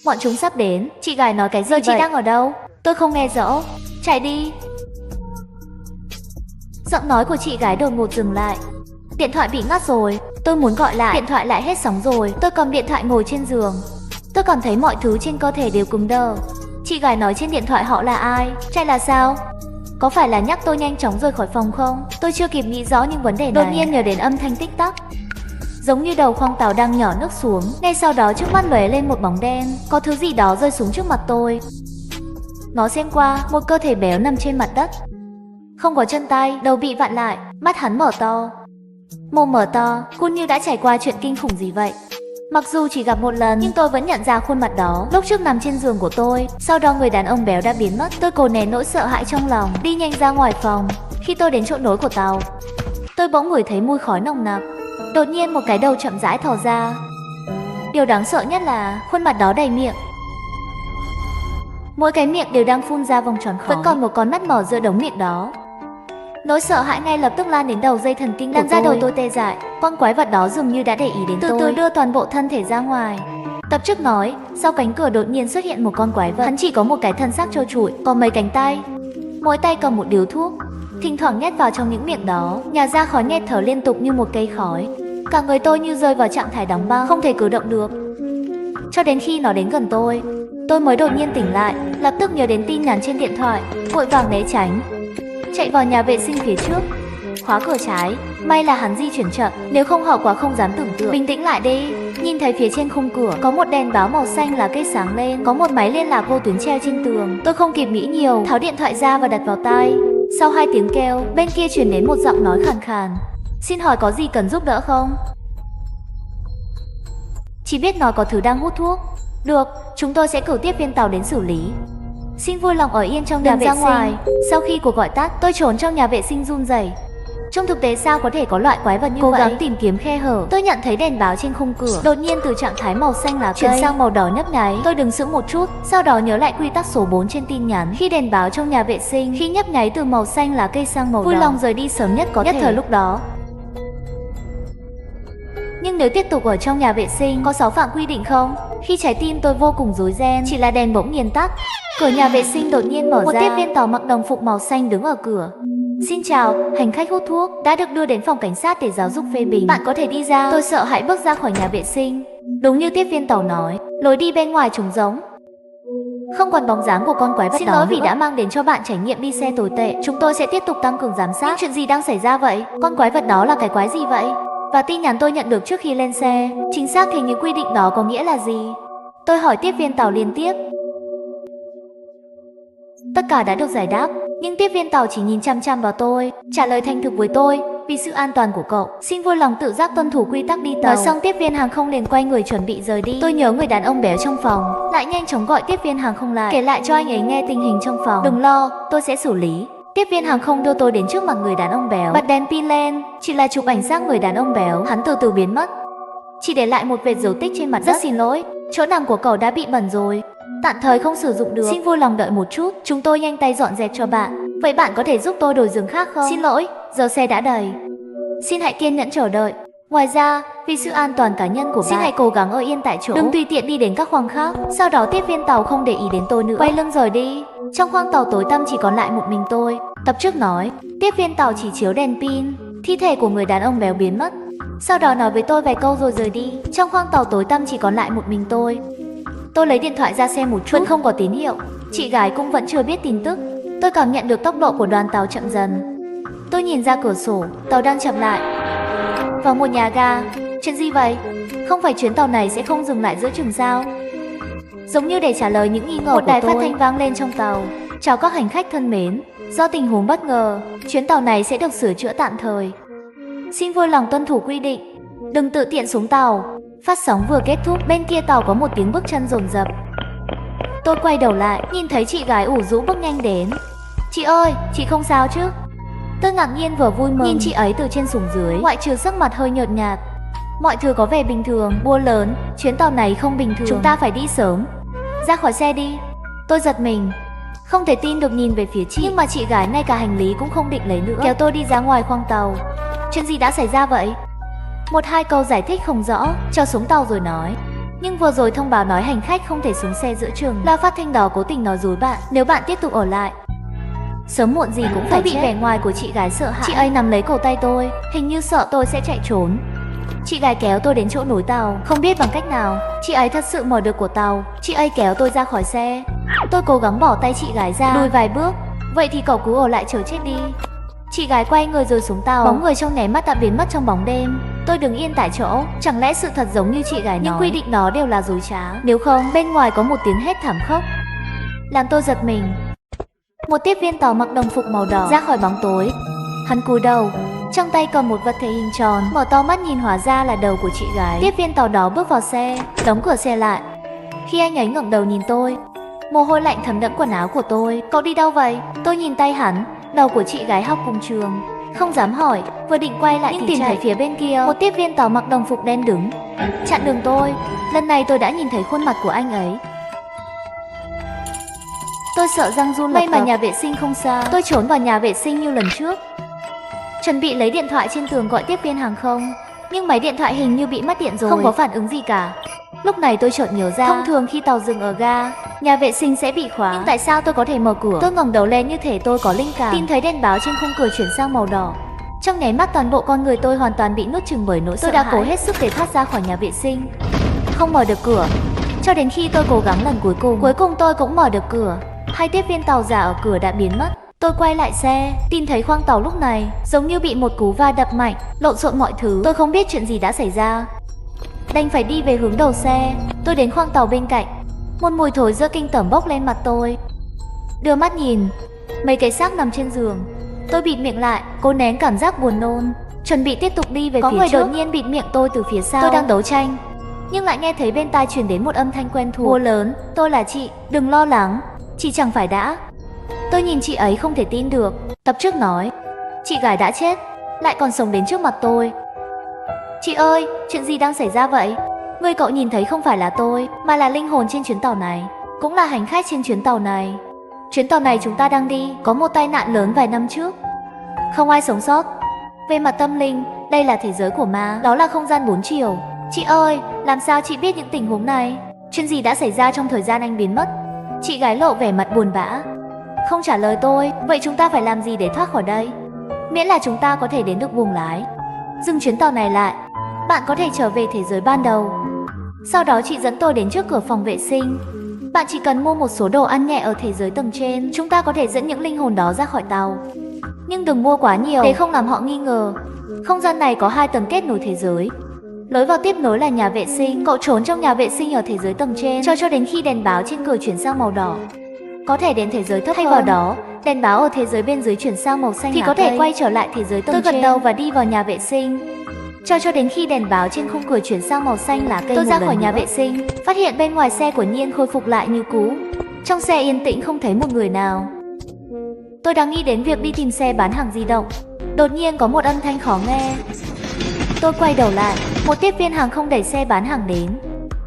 Bọn chúng sắp đến. Chị gái nói cái gì vậy? Chị đang ở đâu? Tôi không nghe rõ. Chạy đi. Giọng nói của chị gái đột ngột dừng lại. Điện thoại bị ngắt rồi. Tôi muốn gọi lại, điện thoại lại hết sóng rồi. Tôi cầm điện thoại ngồi trên giường. Tôi cảm thấy mọi thứ trên cơ thể đều cứng đờ. Chị gái nói trên điện thoại họ là ai? Chạy là sao? Có phải là nhắc tôi nhanh chóng rời khỏi phòng không? Tôi chưa kịp nghĩ rõ những vấn đề này, đột nhiên nhớ đến âm thanh tích tắc. Giống như đầu khoang tàu đang nhỏ nước xuống. Ngay sau đó trước mắt lóe lên một bóng đen. Có thứ gì đó rơi xuống trước mặt tôi. Nó xem qua, một cơ thể béo nằm trên mặt đất. Không có chân tay, đầu bị vặn lại, mắt hắn mở to. Mồm mở to, khuôn như đã trải qua chuyện kinh khủng gì vậy. Mặc dù chỉ gặp một lần, nhưng tôi vẫn nhận ra khuôn mặt đó. Lúc trước nằm trên giường của tôi, sau đó người đàn ông béo đã biến mất. Tôi cố nén nỗi sợ hãi trong lòng, đi nhanh ra ngoài phòng. Khi tôi đến chỗ nối của tàu, tôi bỗng ngửi thấy mùi khói nồng nặc. Đột nhiên một cái đầu chậm rãi thò ra. Điều đáng sợ nhất là khuôn mặt đó đầy miệng. Mỗi cái miệng đều đang phun ra vòng tròn khói. Vẫn còn một con mắt mở giữa đống miệng đó. Nỗi sợ hãi ngay lập tức lan đến đầu dây thần kinh, lan ra đầu tôi tê dại. Con quái vật đó dường như đã để ý đến tôi. Từ từ đưa toàn bộ thân thể ra ngoài. Tập trước nói, sau cánh cửa đột nhiên xuất hiện một con quái vật. Hắn chỉ có một cái thân xác trơ trụi, có mấy cánh tay. Mỗi tay cầm một điếu thuốc, thỉnh thoảng nhét vào trong những miệng đó, nhả ra khói nghẹt thở liên tục như một cây khói. Cả người tôi như rơi vào trạng thái đóng băng, không thể cử động được. Cho đến khi nó đến gần tôi mới đột nhiên tỉnh lại, lập tức nhớ đến tin nhắn trên điện thoại, vội vàng né tránh, chạy vào nhà vệ sinh phía trước, khóa cửa trái. May là hắn di chuyển chậm, nếu không hậu quả không dám tưởng tượng. Bình tĩnh lại đi. Nhìn thấy phía trên khung cửa có một đèn báo màu xanh là cây sáng lên, có một máy liên lạc vô tuyến treo trên tường. Tôi không kịp nghĩ nhiều, tháo điện thoại ra và đặt vào tai. Sau 2 tiếng kêu, bên kia truyền đến một giọng nói khàn khàn. Xin hỏi có gì cần giúp đỡ không? Chỉ biết nói có thứ đang hút thuốc. Được, chúng tôi sẽ cử tiếp viên tàu đến xử lý. Xin vui lòng ở yên trong nhà vệ sinh. Ngoài. Sau khi cuộc gọi tắt, tôi trốn trong nhà vệ sinh run rẩy. Trong thực tế sao có thể có loại quái vật như vậy? Cố gắng tìm kiếm khe hở. Tôi nhận thấy đèn báo trên khung cửa đột nhiên từ trạng thái màu xanh lá cây chuyển sang màu đỏ nhấp nháy. Tôi đứng sững một chút, sau đó nhớ lại quy tắc số 4 trên tin nhắn. Khi đèn báo trong nhà vệ sinh khi nhấp nháy từ màu xanh lá cây sang màu đỏ, vui lòng rời đi sớm nhất có thể. Nhất thời lúc đó. Nhưng nếu tiếp tục ở trong nhà vệ sinh, có 6 phạm quy định không? Khi trái tim tôi vô cùng rối ren, chỉ là đèn bỗng nhiên tắt. Cửa nhà vệ sinh đột nhiên mở ra. Một tiếp viên tàu mặc đồng phục màu xanh đứng ở cửa. Xin chào, hành khách hút thuốc đã được đưa đến phòng cảnh sát để giáo dục phê bình. Bạn có thể đi ra. Tôi sợ hãi bước ra khỏi nhà vệ sinh. Đúng như tiếp viên tàu nói, lối đi bên ngoài trống rỗng, không còn bóng dáng của con quái vật đó. Xin lỗi vì đã mang đến cho bạn trải nghiệm đi xe tồi tệ. Chúng tôi sẽ tiếp tục tăng cường giám sát. Nhưng chuyện gì đang xảy ra vậy? Con quái vật đó là cái quái gì vậy? Và tin nhắn tôi nhận được trước khi lên xe, chính xác thì những quy định đó có nghĩa là gì? Tôi hỏi tiếp viên tàu liên tiếp. Tất cả đã được giải đáp, nhưng tiếp viên tàu chỉ nhìn chăm chăm vào tôi, trả lời thành thực với tôi. Vì sự an toàn của cậu, xin vui lòng tự giác tuân thủ quy tắc đi tàu. Nói xong tiếp viên hàng không liền quay người chuẩn bị rời đi. Tôi nhớ người đàn ông béo trong phòng lại nhanh chóng gọi tiếp viên hàng không lại, kể lại cho anh ấy nghe tình hình trong phòng. Đừng lo, tôi sẽ xử lý. Tiếp viên hàng không đưa tôi đến trước mặt người đàn ông béo, bật đèn pin lên, chỉ là chụp ảnh xác người đàn ông béo. Hắn từ từ biến mất, chỉ để lại một vệt dấu tích trên mặt đất. Rất xin lỗi, chỗ nằm của cậu đã bị bẩn rồi, tạm thời không sử dụng được. Xin vui lòng đợi một chút, chúng tôi nhanh tay dọn dẹp cho bạn. Vậy bạn có thể giúp tôi đổi giường khác không? Xin lỗi, giờ xe đã đầy. Xin hãy kiên nhẫn chờ đợi. Ngoài ra, vì sự an toàn cá nhân của bạn, xin hãy cố gắng ở yên tại chỗ, đừng tùy tiện đi đến các khoang khác. Sau đó tiếp viên tàu không để ý đến tôi nữa, quay lưng rời đi. Trong khoang tàu tối tăm chỉ còn lại một mình tôi. Tập trước nói, tiếp viên tàu chỉ chiếu đèn pin. Thi thể của người đàn ông béo biến mất. Sau đó nói với tôi vài câu rồi rời đi. Trong khoang tàu tối tăm chỉ còn lại một mình tôi. Tôi lấy điện thoại ra xem một chút, vẫn không có tín hiệu. Chị gái cũng vẫn chưa biết tin tức. Tôi cảm nhận được tốc độ của đoàn tàu chậm dần. Tôi nhìn ra cửa sổ, tàu đang chậm lại vào một nhà ga. Chuyện gì vậy? Không phải chuyến tàu này sẽ không dừng lại giữa chừng sao? Giống như để trả lời những nghi ngờ của tôi, một đài phát thanh vang lên trong tàu. Chào các hành khách thân mến, do tình huống bất ngờ, chuyến tàu này sẽ được sửa chữa tạm thời. Xin vui lòng tuân thủ quy định, đừng tự tiện xuống tàu. Phát sóng vừa kết thúc, bên kia tàu có một tiếng bước chân dồn dập. Tôi quay đầu lại, nhìn thấy chị gái ủ rũ bước nhanh đến. Chị ơi, chị không sao chứ? Tôi ngạc nhiên vừa vui mừng, nhìn chị ấy từ trên xuống dưới, ngoại trừ sắc mặt hơi nhợt nhạt. Mọi thứ có vẻ bình thường, bua lớn, chuyến tàu này không bình thường. Chúng ta phải đi sớm. Ra khỏi xe đi. Tôi giật mình, không thể tin được nhìn về phía chị. Nhưng mà chị gái ngay cả hành lý cũng không định lấy nữa, kéo tôi đi ra ngoài khoang tàu. Chuyện gì đã xảy ra vậy? Một hai câu giải thích không rõ, cho xuống tàu rồi nói. Nhưng vừa rồi thông báo nói hành khách không thể xuống xe giữa chừng. Loa phát thanh đó cố tình nói dối bạn, nếu bạn tiếp tục ở lại, sớm muộn gì cũng phải bị vẻ ngoài của chị gái sợ hãi. Chị ấy nắm lấy cổ tay tôi, hình như sợ tôi sẽ chạy trốn. Chị gái kéo tôi đến chỗ nối tàu, không biết bằng cách nào, chị ấy thật sự mở được của tàu. Chị ấy kéo tôi ra khỏi xe. Tôi cố gắng bỏ tay chị gái ra, lùi vài bước. Vậy thì cậu cứ ở lại chờ chết đi. Chị gái quay người rồi xuống tàu, bóng người trong nháy mắt đã biến mất trong bóng đêm. Tôi đứng yên tại chỗ, chẳng lẽ sự thật giống như chị gái nói, những quy định đó đều là dối trá. Nếu không, bên ngoài có một tiếng hét thảm khốc làm tôi giật mình. Một tiếp viên tàu mặc đồng phục màu đỏ ra khỏi bóng tối. Hắn cúi đầu, trong tay cầm một vật thể hình tròn, mở to mắt nhìn, hóa ra là đầu của chị gái. Tiếp viên tàu đó bước vào xe, đóng cửa xe lại. Khi anh ấy ngẩng đầu nhìn tôi, mồ hôi lạnh thấm đẫm quần áo của tôi. Cậu đi đâu vậy? Tôi nhìn tay hắn, đầu của chị gái học cùng trường. Không dám hỏi, vừa định quay lại nhưng thì tìm thấy phía bên kia một tiếp viên tàu mặc đồng phục đen đứng chặn đường tôi. Lần này tôi đã nhìn thấy khuôn mặt của anh ấy. Tôi sợ răng run lập cập. May mà nhà vệ sinh không xa. Tôi trốn vào nhà vệ sinh như lần trước, chuẩn bị lấy điện thoại trên tường gọi tiếp viên hàng không. Nhưng máy điện thoại hình như bị mất điện rồi, không có phản ứng gì cả. Lúc này tôi chợt nhớ ra, thông thường khi tàu dừng ở ga, nhà vệ sinh sẽ bị khóa. Nhưng tại sao tôi có thể mở cửa? Tôi ngẩng đầu lên như thể tôi có linh cảm, tin thấy đèn báo trên khung cửa chuyển sang màu đỏ. Trong nháy mắt toàn bộ con người tôi hoàn toàn bị nuốt chửng bởi nỗi sợ hãi. Tôi đã cố hết sức để thoát ra khỏi nhà vệ sinh, không mở được cửa. Cho đến khi tôi cố gắng lần cuối cùng tôi cũng mở được cửa. Hai tiếp viên tàu giả ở cửa đã biến mất. Tôi quay lại xe, tìm thấy khoang tàu lúc này giống như bị một cú va đập mạnh, lộn xộn mọi thứ. Tôi không biết chuyện gì đã xảy ra, đành phải đi về hướng đầu xe. Tôi đến khoang tàu bên cạnh, một mùi thối giữa kinh tởm bốc lên mặt tôi. Đưa mắt nhìn, mấy cái xác nằm trên giường. Tôi bịt miệng lại, cố nén cảm giác buồn nôn, chuẩn bị tiếp tục đi về phía trước. Có người đột nhiên bịt miệng tôi từ phía sau. Tôi đang đấu tranh, nhưng lại nghe thấy bên tai truyền đến một âm thanh quen thuộc, hô lớn: tôi là chị, đừng lo lắng, chị chẳng phải đã. Tôi nhìn chị ấy không thể tin được. Tập trước nói, chị gái đã chết, lại còn sống đến trước mặt tôi. Chị ơi, chuyện gì đang xảy ra vậy? Người cậu nhìn thấy không phải là tôi, mà là linh hồn trên chuyến tàu này, cũng là hành khách trên chuyến tàu này. Chuyến tàu này chúng ta đang đi có một tai nạn lớn vài năm trước, không ai sống sót. Về mặt tâm linh, đây là thế giới của ma, đó là không gian 4 chiều. Chị ơi, làm sao chị biết những tình huống này? Chuyện gì đã xảy ra trong thời gian anh biến mất? Chị gái lộ vẻ mặt buồn bã, không trả lời tôi. Vậy chúng ta phải làm gì để thoát khỏi đây? Miễn là chúng ta có thể đến được buồng lái, dừng chuyến tàu này lại, bạn có thể trở về thế giới ban đầu. Sau đó chị dẫn tôi đến trước cửa phòng vệ sinh. Bạn chỉ cần mua một số đồ ăn nhẹ ở thế giới tầng trên, chúng ta có thể dẫn những linh hồn đó ra khỏi tàu. Nhưng đừng mua quá nhiều để không làm họ nghi ngờ. Không gian này có 2 tầng kết nối thế giới. Lối vào tiếp nối là nhà vệ sinh. Cậu trốn trong nhà vệ sinh ở thế giới tầng trên cho đến khi đèn báo trên cửa chuyển sang màu đỏ. Có thể đến thế giới thấp thay vào đó, đèn báo ở thế giới bên dưới chuyển sang màu xanh thì có thể quay trở lại thế giới tầng trên. Tôi gật đầu và đi vào nhà vệ sinh, cho đến khi đèn báo trên khung cửa chuyển sang màu xanh lá cây. Tôi ra khỏi nhà vệ sinh, phát hiện bên ngoài xe của Nhiên khôi phục lại như cũ. Trong xe yên tĩnh không thấy một người nào. Tôi đang nghĩ đến việc đi tìm xe bán hàng di động, đột nhiên có một âm thanh khó nghe. Tôi quay đầu lại, một tiếp viên hàng không đẩy xe bán hàng đến.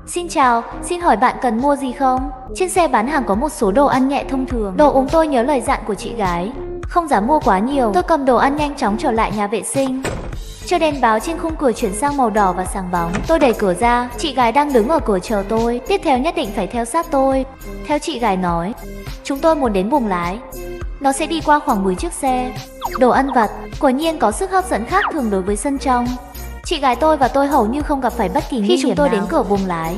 Xin chào, xin hỏi bạn cần mua gì không? Trên xe bán hàng có một số đồ ăn nhẹ thông thường, đồ uống. Tôi nhớ lời dặn của chị gái, không dám mua quá nhiều. Tôi cầm đồ ăn nhanh chóng trở lại nhà vệ sinh, chờ đèn báo trên khung cửa chuyển sang màu đỏ và sáng bóng. Tôi đẩy cửa ra, chị gái đang đứng ở cửa chờ tôi. Tiếp theo nhất định phải theo sát tôi. Theo chị gái nói, chúng tôi muốn đến buồng lái, nó sẽ đi qua khoảng 10 chiếc xe. Đồ ăn vặt quả nhiên có sức hấp dẫn khác thường đối với sân trong. Chị gái tôi và tôi hầu như không gặp phải bất kỳ nguy hiểm nào. Khi chúng tôi đến cửa buồng lái,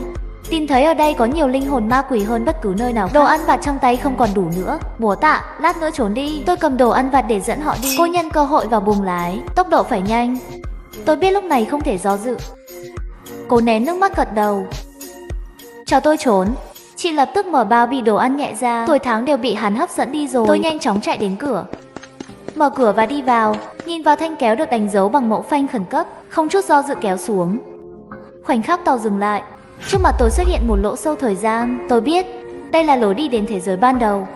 tìm thấy ở đây có nhiều linh hồn ma quỷ hơn bất cứ nơi nào khác. Đồ ăn vặt trong tay không còn đủ nữa. Bố tạ, lát nữa trốn đi. Tôi cầm đồ ăn vặt để dẫn họ đi. Cô nhân cơ hội vào buồng lái, tốc độ phải nhanh. Tôi biết lúc này không thể do dự, cố nén nước mắt gật đầu. Cho tôi trốn. Chị lập tức mở bao bì đồ ăn nhẹ ra. Tuổi tháng đều bị hắn hấp dẫn đi rồi. Tôi nhanh chóng chạy đến cửa, mở cửa và đi vào. Nhìn vào thanh kéo được đánh dấu bằng mẫu phanh khẩn cấp, không chút do dự kéo xuống. Khoảnh khắc tàu dừng lại, trước mặt tôi xuất hiện một lỗ sâu thời gian. Tôi biết Đây là lối đi đến thế giới ban đầu.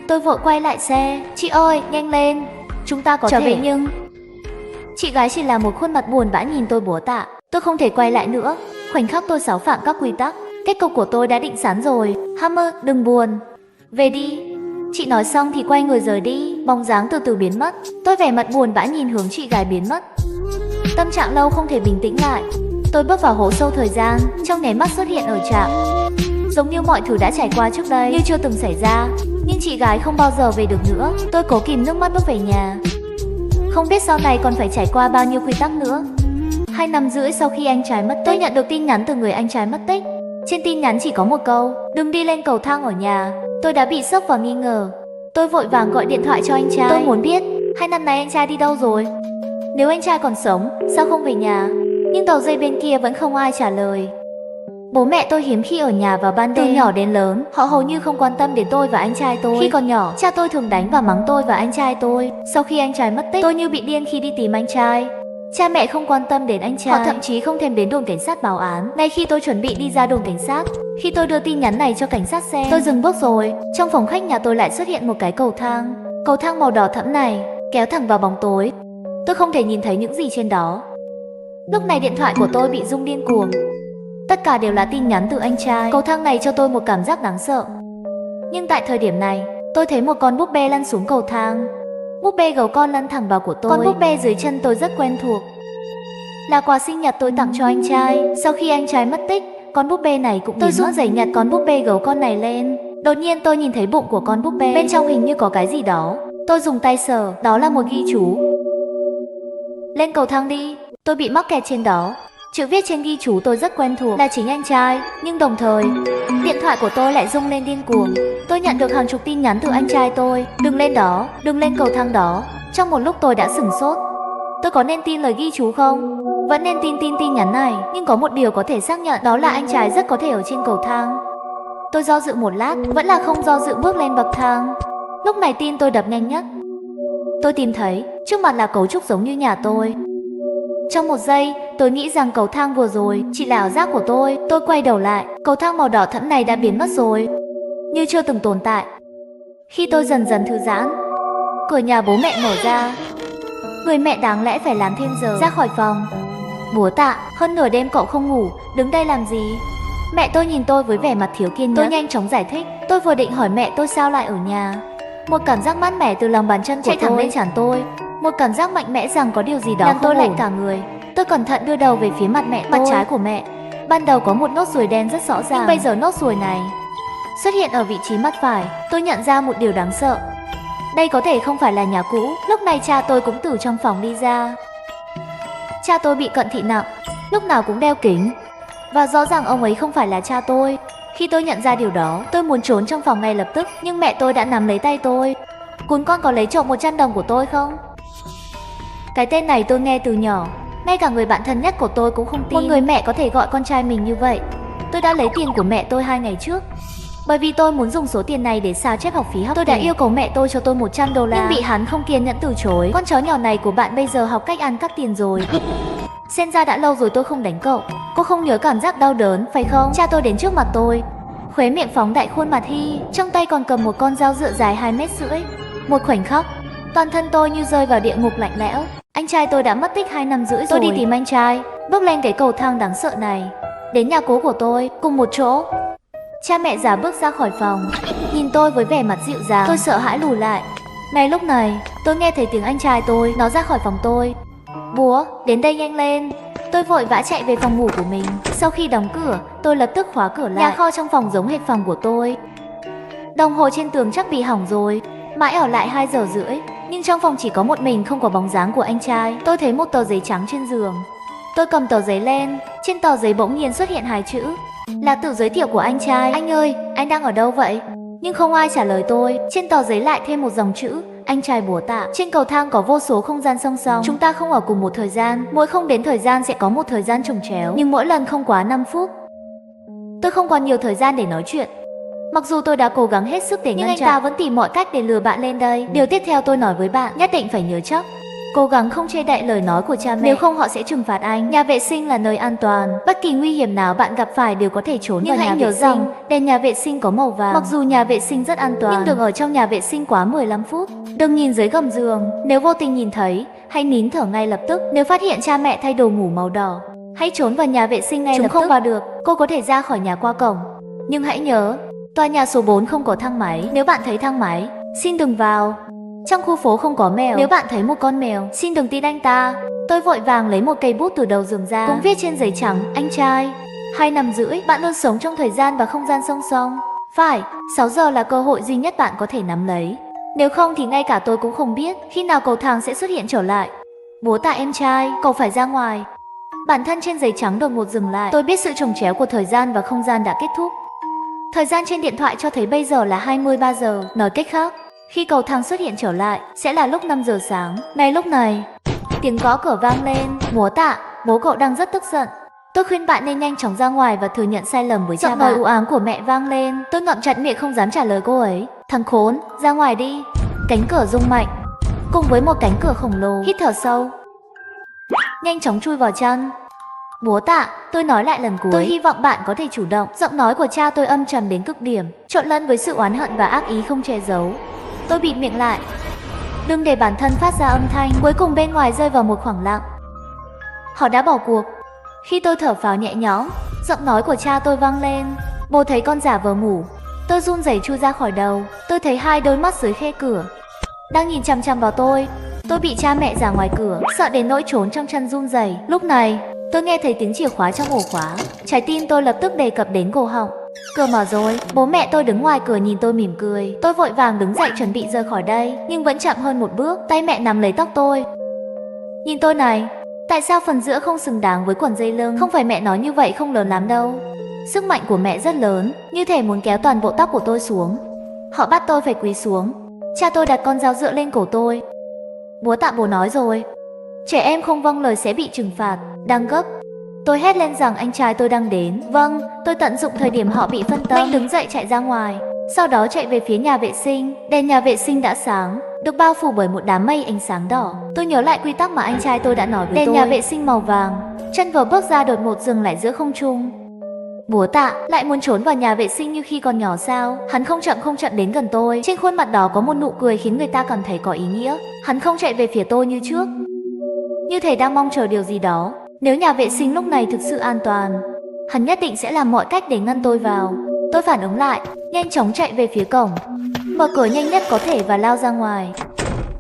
Tôi vội quay lại xe. Chị ơi, nhanh lên. Chúng ta có Trở thể. về Nhưng chị gái chỉ là một khuôn mặt buồn bã nhìn tôi búa tạ. Tôi không thể quay lại nữa. Khoảnh khắc tôi xáo phạm các quy tắc. Kết cục của tôi đã định sẵn rồi. Hammer, đừng buồn. Về đi. Chị nói xong thì quay người rời đi. Bóng dáng từ từ biến mất. Tôi vẻ mặt buồn bã nhìn hướng chị gái biến mất. Tâm trạng lâu không thể bình tĩnh lại. Tôi bước vào hố sâu thời gian. Trong nháy mắt xuất hiện ở trạm. Giống như mọi thứ đã trải qua trước đây, như chưa từng xảy ra. Nhưng chị gái không bao giờ về được nữa. Tôi cố kìm nước mắt bước về nhà. Không biết sau này còn phải trải qua bao nhiêu quy tắc nữa. 2 năm rưỡi sau khi anh trai mất tích, tôi nhận được tin nhắn từ người anh trai mất tích. Trên tin nhắn chỉ có một câu: đừng đi lên cầu thang ở nhà. Tôi đã bị sốc và nghi ngờ. Tôi vội vàng gọi điện thoại cho anh trai. Tôi muốn biết 2 năm nay anh trai đi đâu rồi. Nếu anh trai còn sống, sao không về nhà? Nhưng đầu dây bên kia vẫn không ai trả lời. Bố mẹ tôi hiếm khi ở nhà vào ban đêm. Từ nhỏ đến lớn, họ hầu như không quan tâm đến tôi và anh trai tôi. Khi còn nhỏ, cha tôi thường đánh và mắng tôi và anh trai tôi. Sau khi anh trai mất tích, tôi như bị điên khi đi tìm anh trai. Cha mẹ không quan tâm đến anh trai. Họ thậm chí không thèm đến đồn cảnh sát báo án. Ngay khi tôi chuẩn bị đi ra đồn cảnh sát, khi tôi đưa tin nhắn này cho cảnh sát xem, tôi dừng bước rồi. Trong phòng khách nhà tôi lại xuất hiện một cái cầu thang. Cầu thang màu đỏ thẫm này kéo thẳng vào bóng tối. Tôi không thể nhìn thấy những gì trên đó. Lúc này điện thoại của tôi bị rung điên cuồng. Tất cả đều là tin nhắn từ anh trai. Cầu thang này cho tôi một cảm giác đáng sợ. Nhưng tại thời điểm này, tôi thấy một con búp bê lăn xuống cầu thang. Búp bê gấu con lăn thẳng vào của tôi. Con búp bê dưới chân tôi rất quen thuộc. Là quà sinh nhật tôi tặng cho anh trai. Sau khi anh trai mất tích, con búp bê này cũng tôi run rẩy nhặt con búp bê gấu con này lên. Đột nhiên tôi nhìn thấy bụng của con búp bê. Bên trong hình như có cái gì đó. Tôi dùng tay sờ, đó là một ghi chú. Lên cầu thang đi. Tôi bị mắc kẹt trên đó. Chữ viết trên ghi chú tôi rất quen thuộc, là chính anh trai. Nhưng đồng thời, điện thoại của tôi lại rung lên điên cuồng. Tôi nhận được hàng chục tin nhắn từ anh trai tôi. Đừng lên đó, đừng lên cầu thang đó. Trong một lúc tôi đã sửng sốt. Tôi có nên tin lời ghi chú không? Vẫn nên tin nhắn này. Nhưng có một điều có thể xác nhận, đó là anh trai rất có thể ở trên cầu thang. Tôi do dự một lát, vẫn là không do dự bước lên bậc thang. Lúc này tim tôi đập nhanh nhất. Tôi tìm thấy, trước mặt là cấu trúc giống như nhà tôi. Trong một giây, tôi nghĩ rằng cầu thang vừa rồi chỉ là ảo giác của tôi. Tôi quay đầu lại, cầu thang màu đỏ thẫm này đã biến mất rồi, như chưa từng tồn tại. Khi tôi dần dần thư giãn, cửa nhà bố mẹ mở ra. Người mẹ đáng lẽ phải làm thêm giờ ra khỏi phòng. Bố Tạ, hơn nửa đêm cậu không ngủ, đứng đây làm gì? Mẹ tôi nhìn tôi với vẻ mặt thiếu kiên nhẫn. Tôi nhanh chóng giải thích. Tôi vừa định hỏi mẹ tôi sao lại ở nhà. Một cảm giác mát mẻ từ lòng bàn chân của chạy thẳng lên trán tôi. Một cảm giác mạnh mẽ rằng có điều gì đó làm tôi lạnh cả người. Tôi cẩn thận đưa đầu về phía mặt mẹ tôi. Mặt trái của mẹ ban đầu có một nốt ruồi đen rất rõ ràng, nhưng bây giờ nốt ruồi này xuất hiện ở vị trí mắt phải. Tôi nhận ra một điều đáng sợ. Đây có thể không phải là nhà cũ. Lúc này cha tôi cũng từ trong phòng đi ra. Cha tôi bị cận thị nặng, lúc nào cũng đeo kính, và rõ ràng ông ấy không phải là cha tôi. Khi tôi nhận ra điều đó, tôi muốn trốn trong phòng ngay lập tức, nhưng mẹ tôi đã nắm lấy tay tôi. Cún con có lấy trộm 100 đồng của tôi không? Cái tên này tôi nghe từ nhỏ. Ngay cả người bạn thân nhất của tôi cũng không tin một người mẹ có thể gọi con trai mình như vậy. Tôi đã lấy tiền của mẹ tôi 2 ngày trước. Bởi vì tôi muốn dùng số tiền này để sao chép học phí học. Tôi đã yêu cầu mẹ tôi cho tôi 100 đô la, nhưng bị hắn không kiên nhẫn từ chối. Con chó nhỏ này của bạn bây giờ học cách ăn cắp tiền rồi. Xem ra đã lâu rồi tôi không đánh cậu. Cô không nhớ cảm giác đau đớn, phải không? Cha tôi đến trước mặt tôi, khóe miệng phóng đại khuôn mặt Hy, trong tay còn cầm một con dao dựa dài 2,5 mét. Một khoảnh khắc, toàn thân tôi như rơi vào địa ngục lạnh lẽo. Anh trai tôi đã mất tích 2 năm rưỡi rồi. Tôi đi tìm anh trai, bước lên cái cầu thang đáng sợ này, đến nhà cố của tôi, cùng một chỗ. Cha mẹ già bước ra khỏi phòng, nhìn tôi với vẻ mặt dịu dàng. Tôi sợ hãi lùi lại. Ngay lúc này, tôi nghe thấy tiếng anh trai tôi nó ra khỏi phòng tôi. Bố, đến đây nhanh lên. Tôi vội vã chạy về phòng ngủ của mình. Sau khi đóng cửa, tôi lập tức khóa cửa lại. Nhà kho trong phòng giống hệt phòng của tôi. Đồng hồ trên tường chắc bị hỏng rồi. Mãi ở lại 2 giờ rưỡi, nhưng trong phòng chỉ có một mình, không có bóng dáng của anh trai. Tôi thấy một tờ giấy trắng trên giường. Tôi cầm tờ giấy lên. Trên tờ giấy bỗng nhiên xuất hiện 2 chữ, là tự giới thiệu của anh trai. Anh ơi, anh đang ở đâu vậy? Nhưng không ai trả lời tôi. Trên tờ giấy lại thêm một dòng chữ, anh trai Búa Tạ. Trên cầu thang có vô số không gian song song. Chúng ta không ở cùng một thời gian. Mỗi không đến thời gian sẽ có một thời gian chồng chéo, nhưng mỗi lần không quá 5 phút. Tôi không còn nhiều thời gian để nói chuyện. Mặc dù tôi đã cố gắng hết sức để ngăn chặn, nhưng anh ta vẫn tìm mọi cách để lừa bạn lên đây. Điều tiếp theo tôi nói với bạn, nhất định phải nhớ chắc. Cố gắng không che đậy lời nói của cha mẹ, nếu không họ sẽ trừng phạt anh. Nhà vệ sinh là nơi an toàn, bất kỳ nguy hiểm nào bạn gặp phải đều có thể trốn vào nhà vệ sinh. Nhưng hãy nhớ rằng đèn nhà vệ sinh có màu vàng. Mặc dù nhà vệ sinh rất an toàn, nhưng đừng ở trong nhà vệ sinh quá 15 phút. Đừng nhìn dưới gầm giường, nếu vô tình nhìn thấy, hãy nín thở ngay lập tức. Nếu phát hiện cha mẹ thay đồ ngủ màu đỏ, hãy trốn vào nhà vệ sinh ngay lập tức. Chúng không vào được, cô có thể ra khỏi nhà qua cổng. Nhưng hãy nhớ, tòa nhà số 4 không có thang máy. Nếu bạn thấy thang máy, xin đừng vào. Trong khu phố không có mèo. Nếu bạn thấy một con mèo, xin đừng tin anh ta. Tôi vội vàng lấy một cây bút từ đầu giường ra, cũng viết trên giấy trắng: anh trai. 2 năm rưỡi, bạn luôn sống trong thời gian và không gian song song. Phải, 6 giờ là cơ hội duy nhất bạn có thể nắm lấy. Nếu không thì ngay cả tôi cũng không biết khi nào cầu thang sẽ xuất hiện trở lại. Bố tạ em trai, cậu phải ra ngoài. Bản thân trên giấy trắng đột ngột dừng lại. Tôi biết sự chồng chéo của thời gian và không gian đã kết thúc. Thời gian trên điện thoại cho thấy bây giờ là 23 giờ. Nói cách khác, khi cầu thang xuất hiện trở lại sẽ là lúc 5 giờ sáng. Ngay lúc này, tiếng gõ cửa vang lên. Bố tạ, bố cậu đang rất tức giận. Tôi khuyên bạn nên nhanh chóng ra ngoài và thừa nhận sai lầm với cha bạn. Giọng nói u ám của mẹ vang lên. Tôi ngậm chặt miệng không dám trả lời cô ấy. Thằng khốn, ra ngoài đi. Cánh cửa rung mạnh, cùng với một cánh cửa khổng lồ. Hít thở sâu, nhanh chóng chui vào chăn. Bố tạ, tôi nói lại lần cuối, tôi hy vọng bạn có thể chủ động. Giọng nói của cha tôi âm trầm đến cực điểm, trộn lẫn với sự oán hận và ác ý không che giấu. Tôi bịt miệng lại, đừng để bản thân phát ra âm thanh. Cuối cùng bên ngoài rơi vào một khoảng lặng. Họ đã bỏ cuộc. Khi tôi thở phào nhẹ nhõm, giọng nói của cha tôi vang lên. Bố thấy con giả vờ ngủ. Tôi run rẩy chui ra khỏi đầu. Tôi thấy 2 đôi mắt dưới khe cửa đang nhìn chằm chằm vào tôi. Tôi bị cha mẹ ra ngoài cửa, sợ đến nỗi trốn trong chăn run rẩy. Lúc này, tôi nghe thấy tiếng chìa khóa trong ổ khóa. Trái tim tôi lập tức đề cập đến cổ họng. Cửa mở rồi, bố mẹ tôi đứng ngoài cửa nhìn tôi mỉm cười. Tôi vội vàng đứng dậy chuẩn bị rời khỏi đây, nhưng vẫn chậm hơn một bước. Tay mẹ nắm lấy tóc tôi. Nhìn tôi này, tại sao phần giữa không xứng đáng với quần dây lưng? Không phải mẹ nói như vậy không lớn lắm đâu. Sức mạnh của mẹ rất lớn, như thể muốn kéo toàn bộ tóc của tôi xuống. Họ bắt tôi phải quỳ xuống. Cha tôi đặt con dao dựa lên cổ tôi. Bố tạ, bố nói rồi, trẻ em không vâng lời sẽ bị trừng phạt. Đang gấp, tôi hét lên rằng anh trai tôi đang đến. Vâng, tôi tận dụng thời điểm họ bị phân tâm. Anh đứng dậy chạy ra ngoài, sau đó chạy về phía nhà vệ sinh. Đèn nhà vệ sinh đã sáng, được bao phủ bởi một đám mây ánh sáng đỏ. Tôi nhớ lại quy tắc mà anh trai tôi đã nói với tôi. Đèn nhà vệ sinh màu vàng. Chân vừa bước ra đột ngột dừng lại giữa không trung. Bố tạ lại muốn trốn vào nhà vệ sinh như khi còn nhỏ sao? Hắn không chậm đến gần tôi. Trên khuôn mặt đó có một nụ cười khiến người ta cảm thấy có ý nghĩa. Hắn không chạy về phía tôi như trước, như thể đang mong chờ điều gì đó. Nếu nhà vệ sinh lúc này thực sự an toàn, hắn nhất định sẽ làm mọi cách để ngăn tôi vào. Tôi phản ứng lại, nhanh chóng chạy về phía cổng, mở cửa nhanh nhất có thể và lao ra ngoài.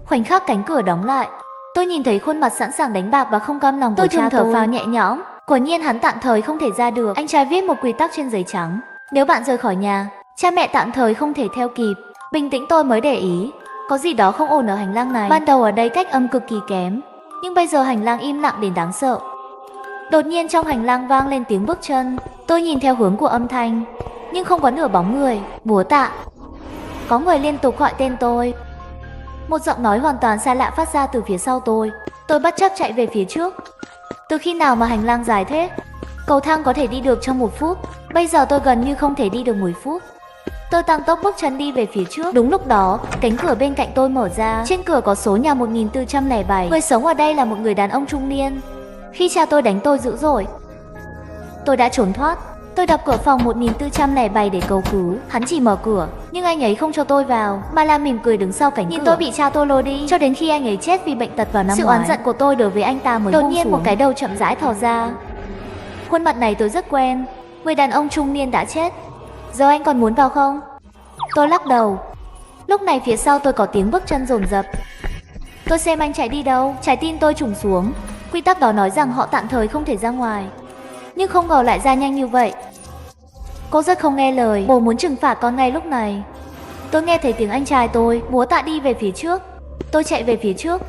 Khoảnh khắc cánh cửa đóng lại, tôi nhìn thấy khuôn mặt sẵn sàng đánh bạc và không cam lòng của cha tôi. Tôi thở phào nhẹ nhõm. Quả nhiên hắn tạm thời không thể ra được. Anh trai viết một quy tắc trên giấy trắng: nếu bạn rời khỏi nhà, cha mẹ tạm thời không thể theo kịp. Bình tĩnh tôi mới để ý, có gì đó không ổn ở hành lang này. Ban đầu ở đây cách âm cực kỳ kém, nhưng bây giờ hành lang im lặng đến đáng sợ. Đột nhiên trong hành lang vang lên tiếng bước chân. Tôi nhìn theo hướng của âm thanh, nhưng không có nửa bóng người. Bố tạ. Có người liên tục gọi tên tôi. Một giọng nói hoàn toàn xa lạ phát ra từ phía sau tôi. Tôi bất chấp chạy về phía trước. Từ khi nào mà hành lang dài thế? Cầu thang có thể đi được trong 1 phút, bây giờ tôi gần như không thể đi được 10 phút. Tôi tăng tốc bước chân đi về phía trước. Đúng lúc đó, cánh cửa bên cạnh tôi mở ra. Trên cửa có số nhà 1407. Người sống ở đây là một người đàn ông trung niên. Khi cha tôi đánh tôi dữ dội, tôi đã trốn thoát. Tôi đập cửa phòng 1407 để cầu cứu. Hắn chỉ mở cửa, nhưng anh ấy không cho tôi vào, mà là mỉm cười đứng sau cánh cửa. Nhìn tôi bị cha tôi lôi đi, cho đến khi anh ấy chết vì bệnh tật vào năm ngoái. Sự oán giận của tôi đối với anh ta mới buông xuống. Đột nhiên một cái đầu chậm rãi thò ra. Khuôn mặt này tôi rất quen. Người đàn ông trung niên đã chết. Giờ anh còn muốn vào không? Tôi lắc đầu. Lúc này phía sau tôi có tiếng bước chân dồn dập. Tôi xem anh chạy đi đâu. Trái tim tôi trùng xuống. Quy tắc đó nói rằng họ tạm thời không thể ra ngoài, nhưng không ngờ lại ra nhanh như vậy. Cô rất không nghe lời. Bố muốn trừng phạt con ngay lúc này. Tôi nghe thấy tiếng anh trai tôi. Bố tạ đi về phía trước. Tôi chạy về phía trước,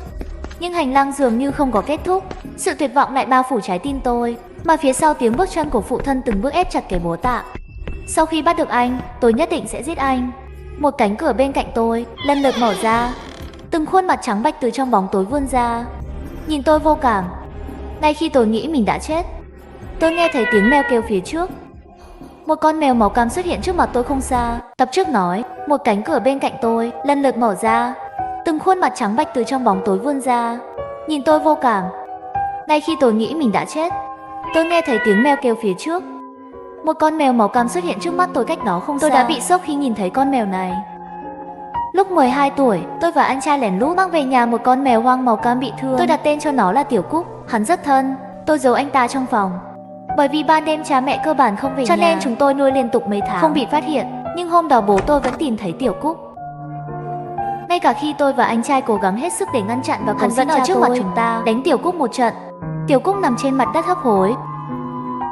nhưng hành lang dường như không có kết thúc. Sự tuyệt vọng lại bao phủ trái tim tôi, mà phía sau tiếng bước chân của phụ thân từng bước ép chặt cái bố tạ. Sau khi bắt được anh, tôi nhất định sẽ giết anh. Một cánh cửa bên cạnh tôi lần lượt mở ra. Từng khuôn mặt trắng bệch từ trong bóng tối vươn ra, nhìn tôi vô cảm. Ngay khi tôi nghĩ mình đã chết, tôi nghe thấy tiếng mèo kêu phía trước. Một con mèo màu cam xuất hiện trước mặt tôi không xa. Tập trước nói, một cánh cửa bên cạnh tôi lần lượt mở ra. Từng khuôn mặt trắng bệch từ trong bóng tối vươn ra. nhìn tôi vô cảm. Ngay khi tôi nghĩ mình đã chết, tôi nghe thấy tiếng mèo kêu phía trước. Một con mèo màu cam xuất hiện trước mắt tôi cách đó không xa. Tôi đã bị sốc khi nhìn thấy con mèo này. Lúc 12 tuổi, tôi và anh trai lén lút mang về nhà một con mèo hoang màu cam bị thương. Tôi đặt tên cho nó là Tiểu Cúc. Hắn rất thân. Tôi giấu anh ta trong phòng. Bởi vì ban đêm cha mẹ cơ bản không về cho nhà, nên chúng tôi nuôi liên tục mấy tháng không bị phát hiện. Nhưng hôm đó bố tôi vẫn tìm thấy Tiểu Cúc. Ngay cả khi tôi và anh trai cố gắng hết sức để ngăn chặn và hắn vẫn ở trước mặt chúng ta đánh Tiểu Cúc một trận. Tiểu Cúc nằm trên mặt đất hấp hối.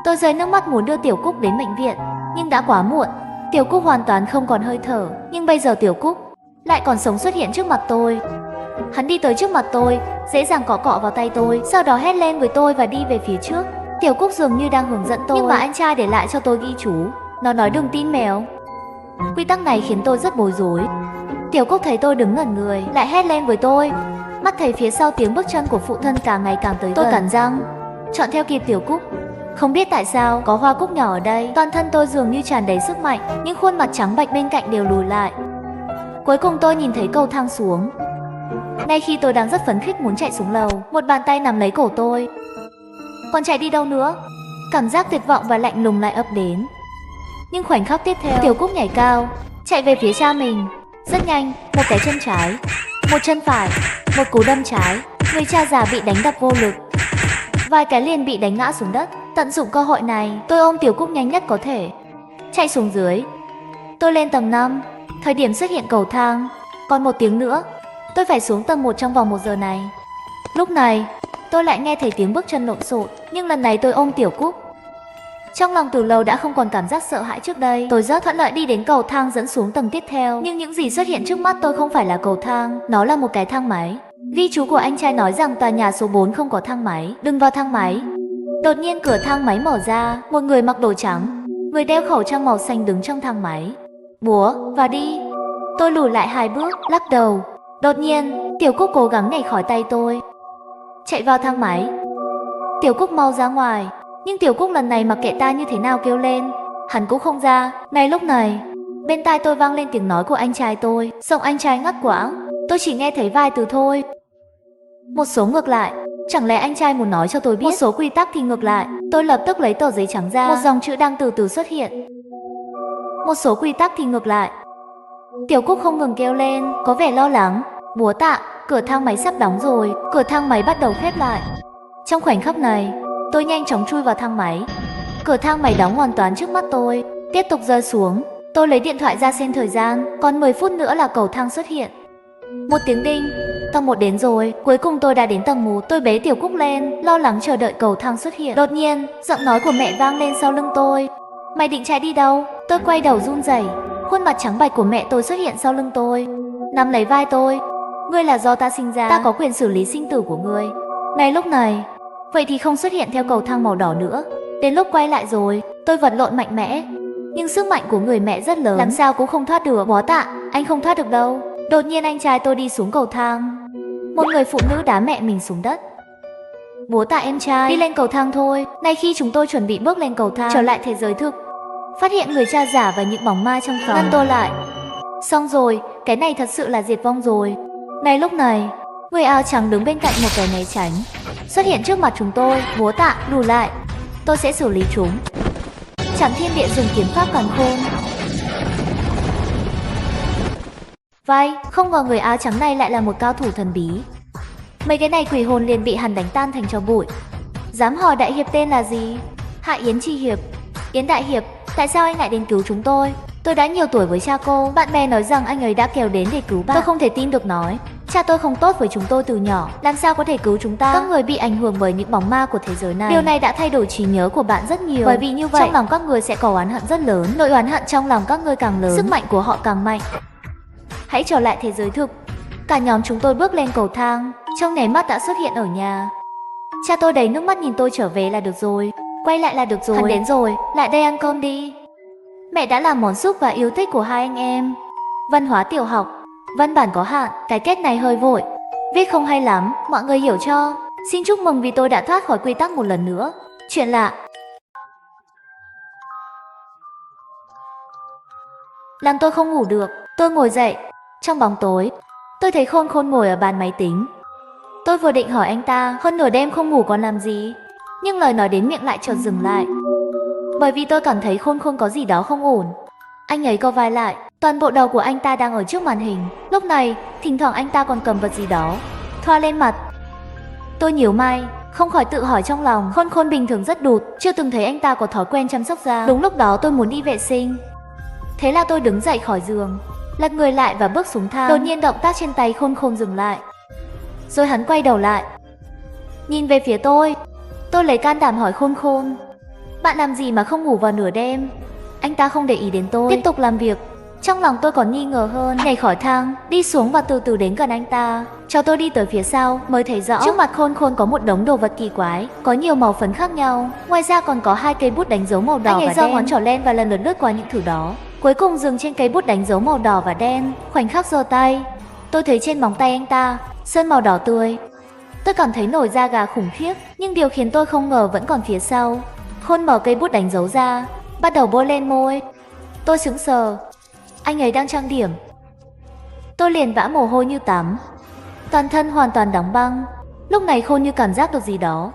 Tôi rơi nước mắt muốn đưa Tiểu Cúc đến bệnh viện, nhưng đã quá muộn. Tiểu Cúc hoàn toàn không còn hơi thở. Nhưng bây giờ Tiểu Cúc lại còn sống xuất hiện trước mặt tôi. Hắn đi tới trước mặt tôi, dễ dàng cọ cọ vào tay tôi, sau đó hét lên với tôi và đi về phía trước. Tiểu Cúc dường như đang hướng dẫn tôi, nhưng mà anh trai để lại cho tôi ghi chú. Nó nói đừng tin mèo. Quy tắc này khiến tôi rất bối rối. Tiểu Cúc thấy tôi đứng ngẩn người, lại hét lên với tôi. Mắt thấy phía sau tiếng bước chân của phụ thân càng ngày càng tới gần. Tôi cắn răng, chọn theo kịp Tiểu Cúc. Không biết tại sao, có hoa cúc nhỏ ở đây, toàn thân tôi dường như tràn đầy sức mạnh, nhưng khuôn mặt trắng bệch bên cạnh đều lùi lại. Cuối cùng tôi nhìn thấy cầu thang xuống. Ngay khi tôi đang rất phấn khích muốn chạy xuống lầu, một bàn tay nắm lấy cổ tôi. Còn chạy đi đâu nữa? Cảm giác tuyệt vọng và lạnh lùng lại ập đến. Nhưng khoảnh khắc tiếp theo, Tiểu Cúc nhảy cao, chạy về phía cha mình. Rất nhanh, một cái chân trái, một chân phải, một cú đâm trái. Người cha già bị đánh đập vô lực, vài cái liền bị đánh ngã xuống đất. Tận dụng cơ hội này, tôi ôm Tiểu Cúc nhanh nhất có thể, chạy xuống dưới. Tôi lên tầng 5, thời điểm xuất hiện cầu thang. Còn 1 tiếng nữa, tôi phải xuống tầng 1 trong vòng 1 giờ này. Lúc này, tôi lại nghe thấy tiếng bước chân lộn xộn, nhưng lần này tôi ôm Tiểu Cúc. Trong lòng từ lâu đã không còn cảm giác sợ hãi trước đây. Tôi rất thuận lợi đi đến cầu thang dẫn xuống tầng tiếp theo. Nhưng những gì xuất hiện trước mắt tôi không phải là cầu thang, nó là một cái thang máy. Ghi chú của anh trai nói rằng tòa nhà số 4 không có thang máy, đừng vào thang máy. Đột nhiên cửa thang máy mở ra, một người mặc đồ trắng, người đeo khẩu trang màu xanh đứng trong thang máy. Búa, vào đi. Tôi lùi lại 2 bước, lắc đầu. Đột nhiên, Tiểu Cúc cố gắng nhảy khỏi tay tôi, chạy vào thang máy. Tiểu Cúc mau ra ngoài. Nhưng Tiểu Cúc lần này mặc kệ ta như thế nào kêu lên, hắn cũng không ra. Ngay lúc này, bên tai tôi vang lên tiếng nói của anh trai tôi. Giọng anh trai ngắt quãng, tôi chỉ nghe thấy vài từ thôi. Một số ngược lại. Chẳng lẽ anh trai muốn nói cho tôi biết một số quy tắc thì ngược lại? Tôi lập tức lấy tờ giấy trắng ra, một dòng chữ đang từ từ xuất hiện. Một số quy tắc thì ngược lại. Tiểu Cúc không ngừng kêu lên, có vẻ lo lắng. Búa tạ, cửa thang máy sắp đóng rồi. Cửa thang máy bắt đầu khép lại. Trong khoảnh khắc này, tôi nhanh chóng chui vào thang máy. Cửa thang máy đóng hoàn toàn trước mắt tôi, tiếp tục rơi xuống. Tôi lấy điện thoại ra xem thời gian, còn 10 phút nữa là cầu thang xuất hiện. 1 tiếng đinh, tầng 1 đến rồi. Cuối cùng tôi đã đến tầng 1. Tôi bế Tiểu Cúc lên, lo lắng chờ đợi cầu thang xuất hiện. Đột nhiên, giọng nói của mẹ vang lên sau lưng tôi. Mày định chạy đi đâu? Tôi quay đầu run rẩy. Khuôn mặt trắng bệch của mẹ tôi xuất hiện sau lưng tôi, nắm lấy vai tôi. Ngươi là do ta sinh ra, ta có quyền xử lý sinh tử của ngươi. Ngay lúc này, vậy thì không xuất hiện theo cầu thang màu đỏ nữa. Đến lúc quay lại rồi, tôi vật lộn mạnh mẽ, nhưng sức mạnh của người mẹ rất lớn, làm sao cũng không thoát được. Bó tạ, anh không thoát được đâu. Đột nhiên anh trai tôi đi xuống cầu thang. Một người phụ nữ đá mẹ mình xuống đất. Bố tạ em trai, đi lên cầu thang thôi. Ngay khi chúng tôi chuẩn bị bước lên cầu thang, trở lại thế giới thực, phát hiện người cha giả và những bóng ma trong phòng ngăn tôi lại. Xong rồi, cái này thật sự là diệt vong rồi. Ngay lúc này, người áo trắng đứng bên cạnh một cái né tránh xuất hiện trước mặt chúng tôi. Bố tạ, lùi lại, tôi sẽ xử lý chúng. Trảm thiên địa dùng kiếm pháp càn khôn. Vai, không ngờ người áo trắng này lại là một cao thủ thần bí. Mấy cái này quỷ hồn liền bị hắn đánh tan thành tro bụi. Dám hỏi đại hiệp tên là gì? Hạ Yến Chi Hiệp. Yến đại hiệp, tại sao anh lại đến cứu chúng tôi? Tôi đã nhiều tuổi với cha cô, bạn bè nói rằng anh ấy đã kéo đến để cứu bạn. Tôi không thể tin được nói. Cha tôi không tốt với chúng tôi từ nhỏ, làm sao có thể cứu chúng ta? Các người bị ảnh hưởng bởi những bóng ma của thế giới này. Điều này đã thay đổi trí nhớ của bạn rất nhiều. Bởi vì như vậy, trong lòng các người sẽ có oán hận rất lớn. Nỗi oán hận trong lòng các người càng lớn, sức mạnh của họ càng mạnh. Hãy trở lại thế giới thực. Cả nhóm chúng tôi bước lên cầu thang, trong nháy mắt đã xuất hiện ở nhà. Cha tôi đầy nước mắt nhìn tôi trở về là được rồi, quay lại là được rồi. Hắn đến rồi, lại đây ăn cơm đi. Mẹ đã làm món súp và yêu thích của hai anh em. Văn hóa tiểu học, văn bản có hạn, cái kết này hơi vội, viết không hay lắm, mọi người hiểu cho. Xin chúc mừng vì tôi đã thoát khỏi quy tắc một lần nữa. Chuyện lạ làm tôi không ngủ được. Tôi ngồi dậy, trong bóng tối, tôi thấy Khôn Khôn ngồi ở bàn máy tính. Tôi vừa định hỏi anh ta, hơn nửa đêm không ngủ còn làm gì? Nhưng lời nói đến miệng lại chợt dừng lại. Bởi vì tôi cảm thấy Khôn Khôn có gì đó không ổn. Anh ấy co vai lại, toàn bộ đầu của anh ta đang ở trước màn hình. Lúc này, thỉnh thoảng anh ta còn cầm vật gì đó thoa lên mặt. Tôi nhíu mày, không khỏi tự hỏi trong lòng, Khôn Khôn bình thường rất đụt, chưa từng thấy anh ta có thói quen chăm sóc da. Đúng lúc đó tôi muốn đi vệ sinh. Thế là tôi đứng dậy khỏi giường, lật người lại và bước xuống thang. Đột nhiên động tác trên tay Khôn Khôn dừng lại. Rồi hắn quay đầu lại, nhìn về phía tôi. Tôi lấy can đảm hỏi Khôn Khôn, bạn làm gì mà không ngủ vào nửa đêm? Anh ta không để ý đến tôi, tiếp tục làm việc. Trong lòng tôi còn nghi ngờ hơn, nhảy khỏi thang, đi xuống và từ từ đến gần anh ta. Cho tôi đi tới phía sau mới thấy rõ trước mặt Khôn Khôn có một đống đồ vật kỳ quái, có nhiều màu phấn khác nhau. Ngoài ra còn có 2 cây bút đánh dấu màu đỏ và đen. Anh ấy giơ ngón trỏ lên và lần lượt lướt qua những thứ đó, cuối cùng dừng trên cây bút đánh dấu màu đỏ và đen. Khoảnh khắc giơ tay, tôi thấy trên móng tay anh ta sơn màu đỏ tươi. Tôi cảm thấy nổi da gà khủng khiếp, nhưng điều khiến tôi không ngờ vẫn còn phía sau. Khôn mở cây bút đánh dấu ra, bắt đầu bôi lên môi. Tôi sững sờ, anh ấy đang trang điểm. Tôi liền vã mồ hôi như tắm, toàn thân hoàn toàn đóng băng. Lúc này Khôn như cảm giác được gì đó,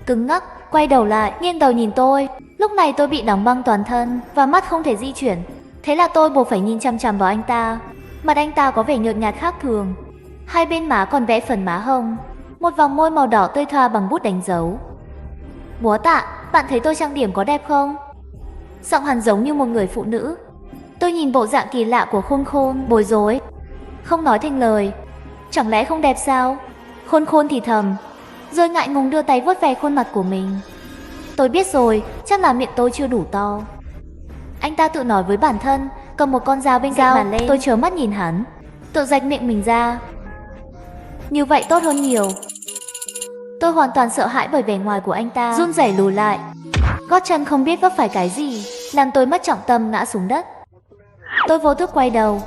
cứng ngắc, quay đầu lại, nghiêng đầu nhìn tôi. Lúc này tôi bị đóng băng toàn thân và mắt không thể di chuyển. Thế là tôi buộc phải nhìn chằm chằm vào anh ta. Mặt anh ta có vẻ nhợt nhạt khác thường, 2 bên má còn vẽ phần má hồng, một vòng môi màu đỏ tươi thoa bằng bút đánh dấu. Búa tạ, bạn thấy tôi trang điểm có đẹp không? Giọng hắn giống như một người phụ nữ. Tôi nhìn bộ dạng kỳ lạ của Khôn Khôn, bối rối, không nói thành lời. Chẳng lẽ không đẹp sao? Khôn Khôn thì thầm, rồi ngại ngùng đưa tay vuốt ve khuôn mặt của mình. Tôi biết rồi, chắc là miệng tôi chưa đủ to. Anh ta tự nói với bản thân, cầm một con dao bên cạnh bàn lên. Tôi trớ mắt nhìn hắn, tự rạch miệng mình ra. Như vậy tốt hơn nhiều. Tôi hoàn toàn sợ hãi bởi vẻ ngoài của anh ta, run rẩy lùi lại. Gót chân không biết vấp phải cái gì, làm tôi mất trọng tâm ngã xuống đất. Tôi vô thức quay đầu,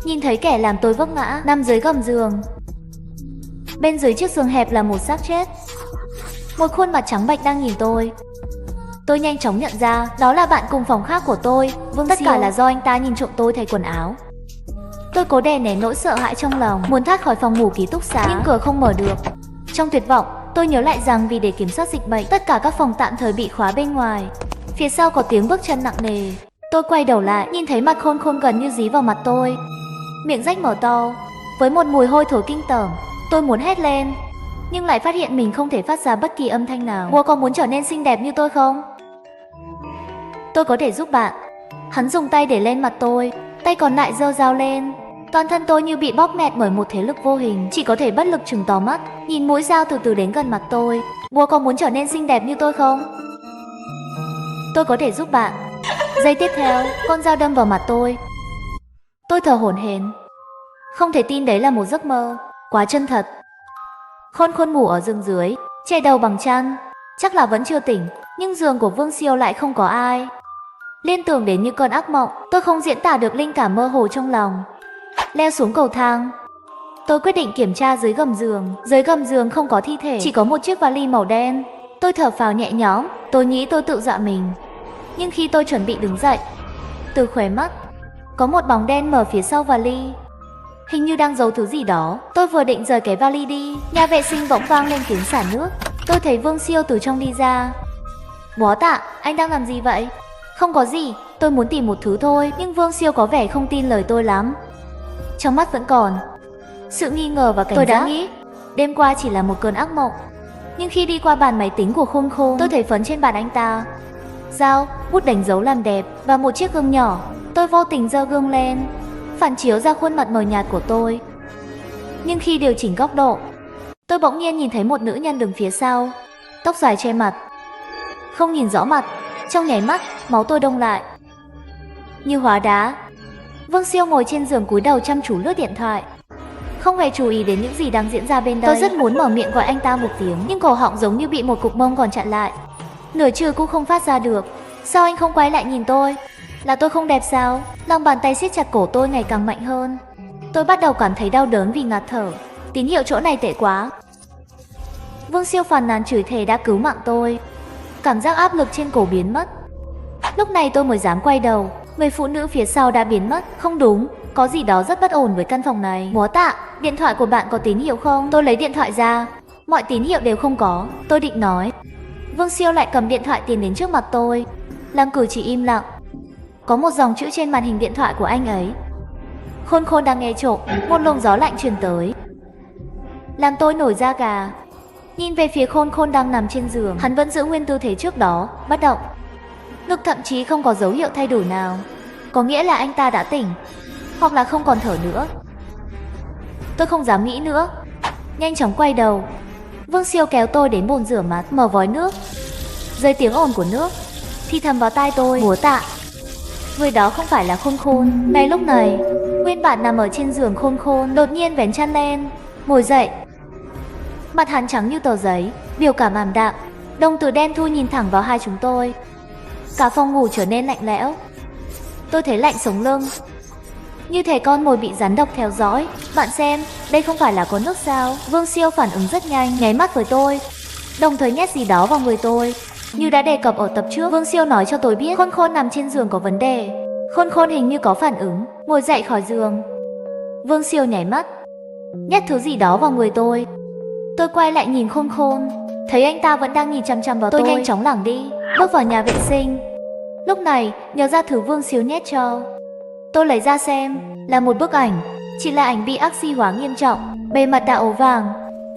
nhìn thấy kẻ làm tôi vấp ngã nằm dưới gầm giường. Bên dưới chiếc giường hẹp là một xác chết, một khuôn mặt trắng bệch đang nhìn tôi. Tôi nhanh chóng nhận ra đó là bạn cùng phòng khác của tôi, Vương Tất cả là do anh ta nhìn trộm tôi thay quần áo. Tôi cố đè nén nỗi sợ hãi trong lòng, muốn thoát khỏi phòng ngủ ký túc xá, nhưng cửa không mở được. Trong tuyệt vọng, tôi nhớ lại rằng vì để kiểm soát dịch bệnh, tất cả các phòng tạm thời bị khóa bên ngoài. Phía sau có tiếng bước chân nặng nề. Tôi quay đầu lại, nhìn thấy mặt Khôn Khôn gần như dí vào mặt tôi, miệng rách mở to, với một mùi hôi thối kinh tởm. Tôi muốn hét lên, nhưng lại phát hiện mình không thể phát ra bất kỳ âm thanh nào. Bố có muốn trở nên xinh đẹp như tôi không? Tôi có thể giúp bạn. Hắn dùng tay để lên mặt tôi, tay còn lại giơ dao lên. Toàn thân tôi như bị bóp nghẹt bởi một thế lực vô hình, chỉ có thể bất lực trừng to mắt, nhìn mũi dao từ từ đến gần mặt tôi. Bố có muốn trở nên xinh đẹp như tôi không? Tôi có thể giúp bạn. Giây tiếp theo, con dao đâm vào mặt tôi. Tôi thở hổn hển, không thể tin đấy là một giấc mơ, quá chân thật. Khôn Khôn ngủ ở giường dưới, che đầu bằng chăn, chắc là vẫn chưa tỉnh, nhưng giường của Vương Siêu lại không có ai. Liên tưởng đến như cơn ác mộng, tôi không diễn tả được linh cảm mơ hồ trong lòng. Leo xuống cầu thang, tôi quyết định kiểm tra dưới gầm giường. Dưới gầm giường không có thi thể, chỉ có một chiếc vali màu đen. Tôi thở phào nhẹ nhõm, tôi nghĩ tôi tự dọa mình. Nhưng khi tôi chuẩn bị đứng dậy, từ khóe mắt có một bóng đen mở phía sau vali, hình như đang giấu thứ gì đó. Tôi vừa định rời cái vali đi, nhà vệ sinh bỗng vang lên tiếng xả nước. Tôi thấy Vương Siêu từ trong đi ra. Bó Tạ, anh đang làm gì vậy? Không có gì, tôi muốn tìm một thứ thôi. Nhưng Vương Siêu có vẻ không tin lời tôi lắm, trong mắt vẫn còn sự nghi ngờ và cảnh giác. Tôi đã nghĩ đêm qua chỉ là một cơn ác mộng, nhưng khi đi qua bàn máy tính của Khôn Khôn, tôi thấy phấn trên bàn anh ta, dao, bút đánh dấu làm đẹp và một chiếc gương nhỏ. Tôi vô tình giơ gương lên, phản chiếu ra khuôn mặt mờ nhạt của tôi. Nhưng khi điều chỉnh góc độ, tôi bỗng nhiên nhìn thấy một nữ nhân đứng phía sau, tóc dài che mặt, không nhìn rõ mặt. Trong nháy mắt, máu tôi đông lại như hóa đá. Vương Siêu ngồi trên giường cúi đầu chăm chú lướt điện thoại, không hề chú ý đến những gì đang diễn ra bên đây. Tôi rất muốn mở miệng gọi anh ta một tiếng, nhưng cổ họng giống như bị một cục bông còn chặn lại, nửa chữ cũng không phát ra được. Sao anh không quay lại nhìn tôi? Là tôi không đẹp sao? Lòng bàn tay siết chặt cổ tôi ngày càng mạnh hơn. Tôi bắt đầu cảm thấy đau đớn vì ngạt thở. Tín hiệu chỗ này tệ quá. Vương Siêu phàn nàn chửi thề đã cứu mạng tôi. Cảm giác áp lực trên cổ biến mất. Lúc này tôi mới dám quay đầu. Người phụ nữ phía sau đã biến mất. Không đúng, Có gì đó rất bất ổn với căn phòng này. Bố Tạ, điện thoại của bạn có tín hiệu không? Tôi lấy điện thoại ra. Mọi tín hiệu đều không có. Tôi định nói. Vương Siêu lại cầm điện thoại tiến đến trước mặt tôi, làm cử chỉ im lặng. Có một dòng chữ trên màn hình điện thoại của anh ấy. Khôn Khôn đang nghe trộm. Một luồng gió lạnh truyền tới, làm tôi nổi da gà. Nhìn về phía Khôn Khôn đang nằm trên giường, hắn vẫn giữ nguyên tư thế trước đó, bất động. Ngực thậm chí không có dấu hiệu thay đổi nào. Có nghĩa là anh ta đã tỉnh, hoặc là không còn thở nữa. Tôi không dám nghĩ nữa, nhanh chóng quay đầu. Vương Siêu kéo tôi đến bồn rửa mặt, mở vòi nước. Dưới tiếng ồn của nước, thì thầm vào tai tôi, Bố Tạ. Người đó không phải là Khôn Khôn. Ngay lúc này, nguyên bản nằm ở trên giường Khôn Khôn đột nhiên vén chăn lên, ngồi dậy. Mặt hắn trắng như tờ giấy, biểu cảm ảm đạm, đồng tử đen thui nhìn thẳng vào hai chúng tôi. Cả phòng ngủ trở nên lạnh lẽo. Tôi thấy lạnh sống lưng, như thể con mồi bị rắn độc theo dõi. Bạn xem, đây không phải là có nước sao? Vương Siêu phản ứng rất nhanh, nháy mắt với tôi, đồng thời nhét gì đó vào người tôi. Như đã đề cập ở tập trước, Vương Siêu nói cho tôi biết Khôn Khôn nằm trên giường có vấn đề. Khôn Khôn hình như có phản ứng, ngồi dậy khỏi giường. Vương Siêu nhảy mắt, nhét thứ gì đó vào người tôi. Tôi quay lại nhìn Khôn Khôn, thấy anh ta vẫn đang nhìn chằm chằm vào tôi. Nhanh chóng lảng đi, bước vào nhà vệ sinh. Lúc này, nhớ ra thứ Vương Siêu nhét cho. Tôi lấy ra xem, là một bức ảnh. Chỉ là ảnh bị oxy hóa nghiêm trọng, bề mặt đã ố vàng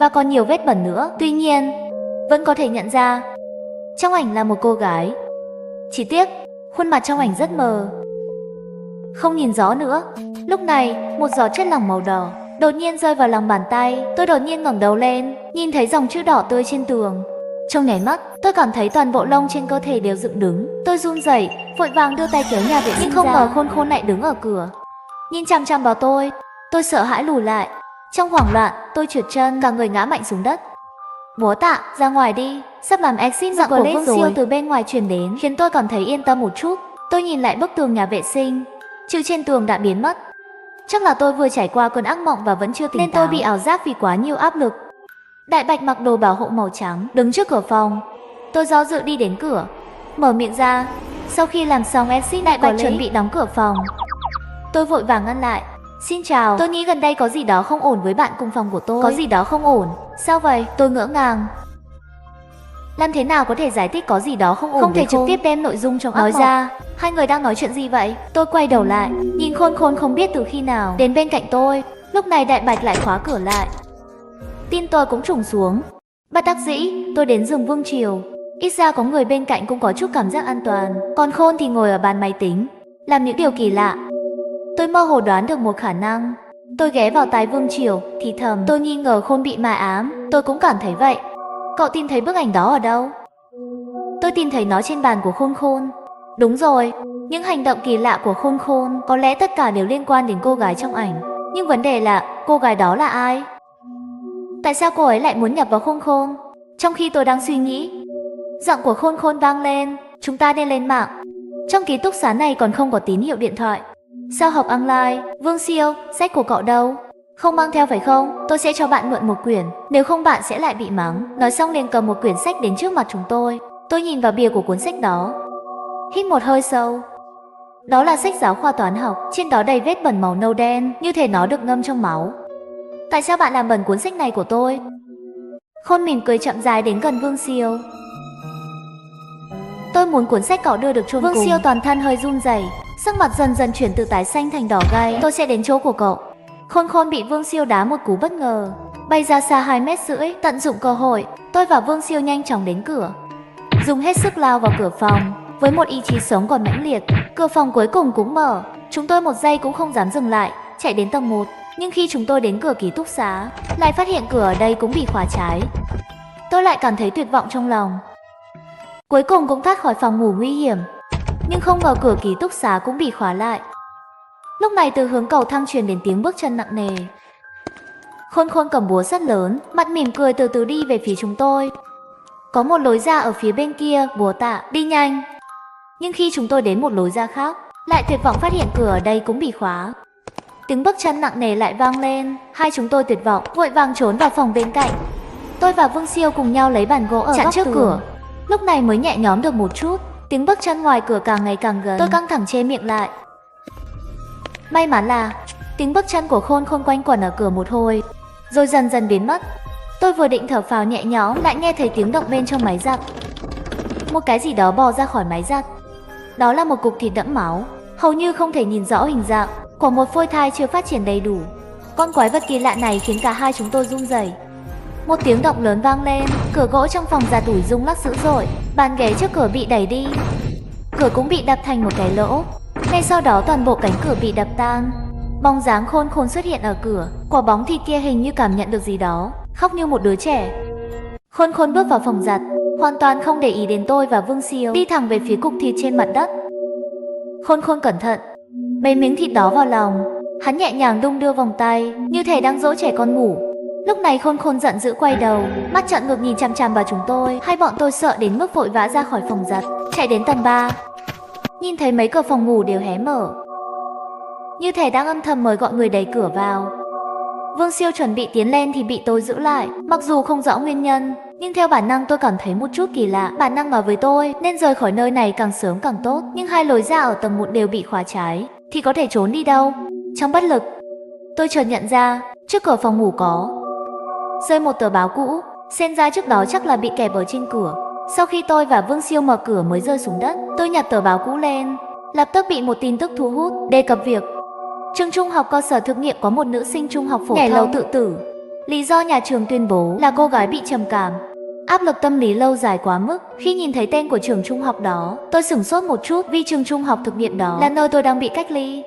và còn nhiều vết bẩn nữa. Tuy nhiên, vẫn có thể nhận ra trong ảnh là một cô gái. Chỉ tiếc, khuôn mặt trong ảnh rất mờ, không nhìn rõ nữa. Lúc này, một giọt chất lỏng màu đỏ đột nhiên rơi vào lòng bàn tay. Tôi đột nhiên ngẩng đầu lên, nhìn thấy dòng chữ đỏ tươi trên tường. Trong nháy mắt, tôi cảm thấy toàn bộ lông trên cơ thể đều dựng đứng. Tôi run rẩy, vội vàng đưa tay kéo nhà vệ sinh, nhưng không ngờ Khôn Khôn lại đứng ở cửa, nhìn chằm chằm vào tôi. Tôi sợ hãi lùi lại. Trong hoảng loạn, tôi trượt chân, cả người ngã mạnh xuống đất. Bố Tạ, ra ngoài đi. Sắp làm exit giọng của Vương Siêu từ bên ngoài truyền đến, khiến tôi cảm thấy yên tâm một chút. Tôi nhìn lại bức tường nhà vệ sinh, chữ trên tường đã biến mất. Chắc là tôi vừa trải qua cơn ác mộng và vẫn chưa tỉnh nên tôi bị ảo giác vì quá nhiều áp lực. Đại Bạch mặc đồ bảo hộ màu trắng, đứng trước cửa phòng. Tôi do dự đi đến cửa, mở miệng ra. Sau khi làm xong exit, Đại Bạch chuẩn bị đóng cửa phòng. Tôi vội vàng ngăn lại. Xin chào, tôi nghĩ gần đây có gì đó không ổn với bạn cùng phòng của tôi. Có gì đó không ổn? Sao vậy? Tôi ngỡ ngàng. Làm thế nào có thể giải thích có gì đó không ổn? Không thể trực tiếp đem nội dung trong nói ra. Hai người đang nói chuyện gì vậy? Tôi quay đầu lại, nhìn Khôn Khôn không biết từ khi nào đến bên cạnh tôi. Lúc này Đại Bạch lại khóa cửa lại. Tin tôi cũng trùng xuống. Bất đắc dĩ, tôi đến giường Vương Triều. Ít ra có người bên cạnh cũng có chút cảm giác an toàn. Còn Khôn thì ngồi ở bàn máy tính, làm những điều kỳ lạ. Tôi mơ hồ đoán được một khả năng. Tôi ghé vào tai Vương Triều, thì thầm, tôi nghi ngờ Khôn bị ma ám. Tôi cũng cảm thấy vậy. Cậu tìm thấy bức ảnh đó ở đâu? Tôi tìm thấy nó trên bàn của Khôn Khôn. Đúng rồi, những hành động kỳ lạ của Khôn Khôn có lẽ tất cả đều liên quan đến cô gái trong ảnh. Nhưng vấn đề là cô gái đó là ai? Tại sao cô ấy lại muốn nhập vào Khôn Khôn? Trong khi tôi đang suy nghĩ, giọng của Khôn Khôn vang lên, chúng ta nên lên mạng. Trong ký túc xá này còn không có tín hiệu điện thoại. Sao học online? Vương Siêu, sách của cậu đâu? Không mang theo phải không? Tôi sẽ cho bạn mượn một quyển, nếu không bạn sẽ lại bị mắng. Nói xong liền cầm một quyển sách đến trước mặt chúng tôi. Tôi nhìn vào bìa của cuốn sách đó, hít một hơi sâu. Đó là sách giáo khoa toán học, trên đó đầy vết bẩn màu nâu đen, như thể nó được ngâm trong máu. Tại sao bạn làm bẩn cuốn sách này của tôi? Khôn mỉm cười chậm rãi đến gần Vương Siêu. Tôi muốn cuốn sách cậu đưa được chôn cùng. Vương Siêu toàn thân hơi run rẩy, sắc mặt dần dần chuyển từ tái xanh thành đỏ gay. Tôi sẽ đến chỗ của cậu. Khôn Khôn bị Vương Siêu đá một cú bất ngờ, bay ra xa 2,5 mét. Tận dụng cơ hội, tôi và Vương Siêu nhanh chóng đến cửa, dùng hết sức lao vào cửa phòng. Với một ý chí sống còn mãnh liệt, cửa phòng cuối cùng cũng mở. Chúng tôi một giây cũng không dám dừng lại, chạy đến tầng 1. Nhưng khi chúng tôi đến cửa ký túc xá, lại phát hiện cửa ở đây cũng bị khóa trái. Tôi lại cảm thấy tuyệt vọng trong lòng. Cuối cùng cũng thoát khỏi phòng ngủ nguy hiểm, nhưng không ngờ cửa ký túc xá cũng bị khóa lại. Lúc này từ hướng cầu thang truyền đến tiếng bước chân nặng nề. Khôn Khôn cầm búa rất lớn, mặt mỉm cười từ từ đi về phía chúng tôi. Có một lối ra ở phía bên kia, Bố Tạ, đi nhanh. Nhưng khi chúng tôi đến một lối ra khác, lại tuyệt vọng phát hiện cửa ở đây cũng bị khóa. Tiếng bước chân nặng nề lại vang lên, hai chúng tôi tuyệt vọng, vội vàng trốn vào phòng bên cạnh. Tôi và Vương Siêu cùng nhau lấy bàn gỗ ở chặn trước cửa. Lúc này mới nhẹ nhõm được một chút. Tiếng bước chân ngoài cửa càng ngày càng gần. Tôi căng thẳng che miệng lại. May mắn là Tiếng bước chân của Khôn Khôn quanh quẩn ở cửa một hồi, rồi dần dần biến mất. Tôi vừa định thở phào nhẹ nhõm, lại nghe thấy tiếng động bên trong máy giặt. Một cái gì đó bò ra khỏi máy giặt. Đó là một cục thịt đẫm máu, hầu như không thể nhìn rõ hình dạng của một phôi thai chưa phát triển đầy đủ. Con quái vật kỳ lạ này khiến cả hai chúng tôi run rẩy. Một tiếng động lớn vang lên, cửa gỗ trong phòng giặt ủi rung lắc dữ dội, bàn ghế trước cửa bị đẩy đi, cửa cũng bị đập thành một cái lỗ. Ngay sau đó toàn bộ cánh cửa bị đập tan. Bóng dáng Khôn Khôn xuất hiện ở cửa. Quả bóng thịt kia hình như cảm nhận được gì đó, khóc như một đứa trẻ. Khôn Khôn bước vào phòng giặt, hoàn toàn không để ý đến tôi và Vương Siêu, đi thẳng về phía cục thịt trên mặt đất. Khôn Khôn cẩn thận bế miếng thịt đó vào lòng, hắn nhẹ nhàng đung đưa vòng tay, như thể đang dỗ trẻ con ngủ. Lúc này Khôn Khôn giận dữ quay đầu, mắt trợn ngược nhìn chằm chằm vào chúng tôi. Hai bọn tôi sợ đến mức vội vã ra khỏi phòng giặt, chạy đến tầng 3. Nhìn thấy mấy cửa phòng ngủ đều hé mở, như thể đang âm thầm mời gọi người đẩy cửa vào. Vương Siêu chuẩn bị tiến lên thì bị tôi giữ lại. Mặc dù không rõ nguyên nhân, nhưng theo bản năng tôi cảm thấy một chút kỳ lạ. Bản năng nói với tôi nên rời khỏi nơi này càng sớm càng tốt. Nhưng hai lối ra ở tầng 1 đều bị khóa trái, thì có thể trốn đi đâu? Trong bất lực, tôi chợt nhận ra trước cửa phòng ngủ có rơi một tờ báo cũ, xem ra trước đó chắc là bị kẹp ở trên cửa. Sau khi tôi và Vương Siêu mở cửa mới rơi xuống đất, tôi nhặt tờ báo cũ lên, lập tức bị một tin tức thu hút, đề cập việc trường trung học cơ sở thực nghiệm có một nữ sinh trung học phổ thông nhảy lầu tự tử. Lý do nhà trường tuyên bố là cô gái bị trầm cảm, áp lực tâm lý lâu dài quá mức. Khi nhìn thấy tên của trường trung học đó, tôi sửng sốt một chút vì trường trung học thực nghiệm đó là nơi tôi đang bị cách ly.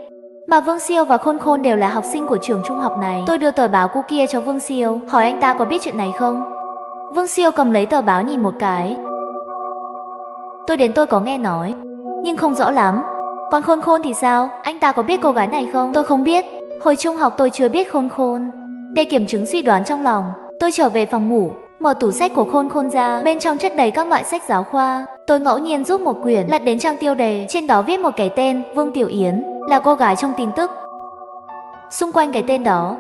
Mà Vương Siêu và Khôn Khôn đều là học sinh của trường trung học này. Tôi đưa tờ báo cũ kia cho Vương Siêu, hỏi anh ta có biết chuyện này không. Vương Siêu cầm lấy tờ báo nhìn một cái. Tôi có nghe nói, nhưng không rõ lắm. Còn Khôn Khôn thì sao? Anh ta có biết cô gái này không? Tôi không biết. Hồi trung học tôi chưa biết Khôn Khôn. Để kiểm chứng suy đoán trong lòng, tôi trở về phòng ngủ, mở tủ sách của Khôn Khôn ra. Bên trong chất đầy các loại sách giáo khoa. Tôi ngẫu nhiên rút một quyển, lật đến trang tiêu đề. Trên đó viết một cái tên, Vương Tiểu Yến, là cô gái trong tin tức. Xung quanh cái tên đó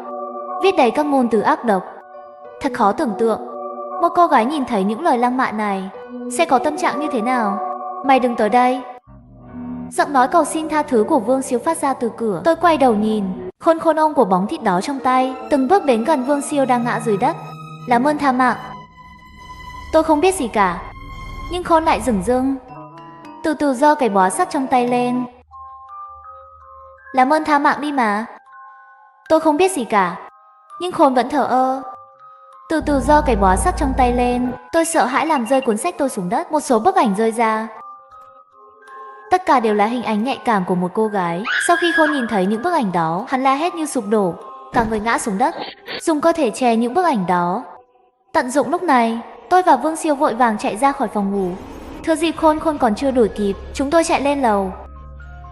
viết đầy các ngôn từ ác độc. Thật khó tưởng tượng, một cô gái nhìn thấy những lời lăng mạ này sẽ có tâm trạng như thế nào. Mày đừng tới đây. Giọng nói cầu xin tha thứ của Vương Siêu phát ra từ cửa. Tôi quay đầu nhìn, Khôn Khôn ôm của bóng thịt đó trong tay, từng bước đến gần Vương Siêu đang ngã dưới đất. Làm ơn tha mạng. Tôi không biết gì cả, nhưng Khôn lại dửng dưng, từ từ giơ cái bó sắt trong tay lên. Làm ơn tha mạng đi mà. Tôi không biết gì cả, nhưng Khôn vẫn thờ ơ, từ từ giơ cái bó sắt trong tay lên. Tôi sợ hãi làm rơi cuốn sách tôi xuống đất. Một số bức ảnh rơi ra, tất cả đều là hình ảnh nhạy cảm của một cô gái. Sau khi Khôn nhìn thấy những bức ảnh đó, hắn la hét như sụp đổ, cả người ngã xuống đất, dùng cơ thể che những bức ảnh đó. Tận dụng lúc này, tôi và Vương Siêu vội vàng chạy ra khỏi phòng ngủ. Thừa dịp Khôn Khôn còn chưa đuổi kịp, chúng tôi chạy lên lầu.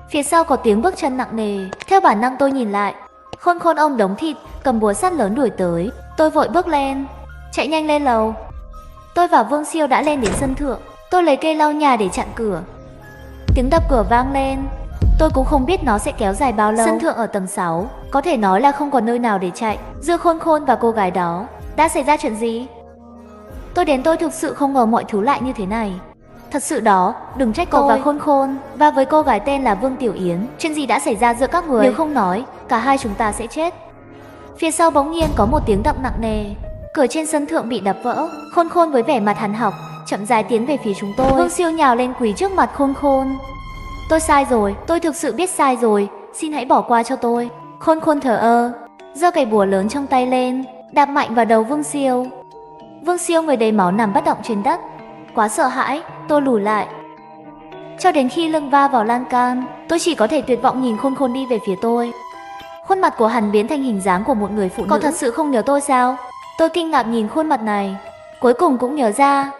Phía sau có tiếng bước chân nặng nề. Theo bản năng tôi nhìn lại, Khôn Khôn ôm đống thịt, cầm búa sắt lớn đuổi tới. Tôi vội bước lên, chạy nhanh lên lầu. Tôi và Vương Siêu đã lên đến sân thượng. Tôi lấy cây lau nhà để chặn cửa. Tiếng đập cửa vang lên. Tôi cũng không biết nó sẽ kéo dài bao lâu. Sân thượng ở tầng 6, có thể nói là không còn nơi nào để chạy. Giữa Khôn Khôn và cô gái đó đã xảy ra chuyện gì? Tôi thực sự không ngờ mọi thứ lại như thế này. Thật sự đó, đừng trách cậu và Khôn Khôn, và với cô gái tên là Vương Tiểu Yến. Chuyện gì đã xảy ra giữa các người? Nếu không nói, cả hai chúng ta sẽ chết. Phía sau bỗng nhiên có một tiếng động nặng nề. Cửa trên sân thượng bị đập vỡ. Khôn Khôn với vẻ mặt hằn học chậm rãi tiến về phía chúng tôi. Vương Siêu nhào lên quỳ trước mặt Khôn Khôn. Tôi sai rồi, tôi thực sự biết sai rồi, xin hãy bỏ qua cho tôi. Khôn Khôn thờ ơ, giơ cây búa lớn trong tay lên, đạp mạnh vào đầu Vương Siêu. Vương Siêu người đầy máu nằm bất động trên đất. Quá sợ hãi, tôi lùi lại. Cho đến khi lưng va vào lan can, tôi chỉ có thể tuyệt vọng nhìn Khôn Khôn đi về phía tôi. Khuôn mặt của hắn biến thành hình dáng của một người phụ nữ. Cậu thật sự không nhớ tôi sao? Tôi kinh ngạc nhìn khuôn mặt này, cuối cùng cũng nhớ ra.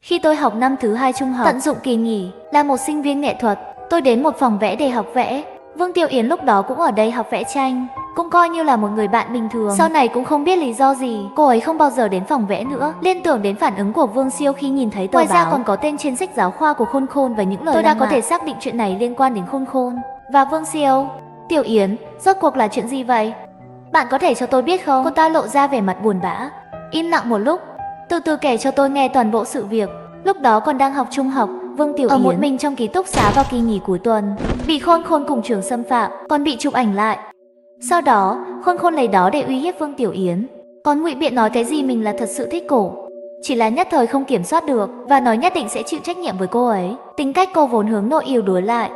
Khi tôi học năm thứ 2 trung học, tận dụng kỳ nghỉ, là một sinh viên nghệ thuật, tôi đến một phòng vẽ để học vẽ. Vương Tiểu Yến lúc đó cũng ở đây học vẽ tranh, cũng coi như là một người bạn bình thường. Sau này cũng không biết lý do gì, cô ấy không bao giờ đến phòng vẽ nữa. Liên tưởng đến phản ứng của Vương Siêu khi nhìn thấy tờ báo. Ngoài ra còn có tên trên sách giáo khoa của Khôn Khôn và những lời tôi đã có thể xác định chuyện này liên quan đến Khôn Khôn và Vương Siêu. Tiểu Yến, rốt cuộc là chuyện gì vậy? Bạn có thể cho tôi biết không? Cô ta lộ ra vẻ mặt buồn bã, im lặng một lúc, từ từ kể cho tôi nghe toàn bộ sự việc. Lúc đó còn đang học trung học, Vương Tiểu Yến ở một mình trong ký túc xá vào kỳ nghỉ cuối tuần, bị Khôn Khôn cùng trường xâm phạm, còn bị chụp ảnh lại. Sau đó, Khôn Khôn lấy đó để uy hiếp Vương Tiểu Yến. Còn Ngụy Biện nói cái gì mình là thật sự thích cổ, chỉ là nhất thời không kiểm soát được và nói nhất định sẽ chịu trách nhiệm với cô ấy. Tính cách cô vốn hướng nội yếu đuối lại,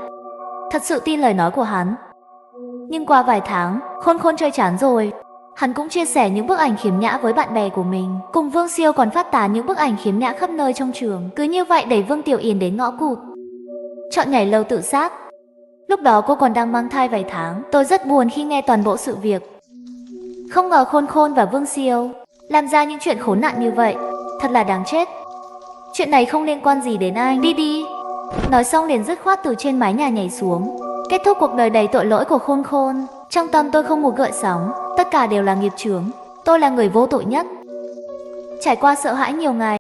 thật sự tin lời nói của hắn. Nhưng qua vài tháng, Khôn Khôn chơi chán rồi. Hắn cũng chia sẻ những bức ảnh khiếm nhã với bạn bè của mình. Cùng Vương Siêu còn phát tán những bức ảnh khiếm nhã khắp nơi trong trường. Cứ như vậy đẩy Vương Tiểu Yến đến ngõ cụt, chọn nhảy lầu tự sát. Lúc đó cô còn đang mang thai vài tháng. Tôi rất buồn khi nghe toàn bộ sự việc. Không ngờ Khôn Khôn và Vương Siêu làm ra những chuyện khốn nạn như vậy. Thật là đáng chết. Chuyện này không liên quan gì đến anh. Đi đi. Nói xong liền dứt khoát từ trên mái nhà nhảy xuống. Kết thúc cuộc đời đầy tội lỗi của Khôn Khôn. Trong tâm tôi không một gợn sóng. Tất cả đều là nghiệp chướng. Tôi là người vô tội nhất. Trải qua sợ hãi nhiều ngày,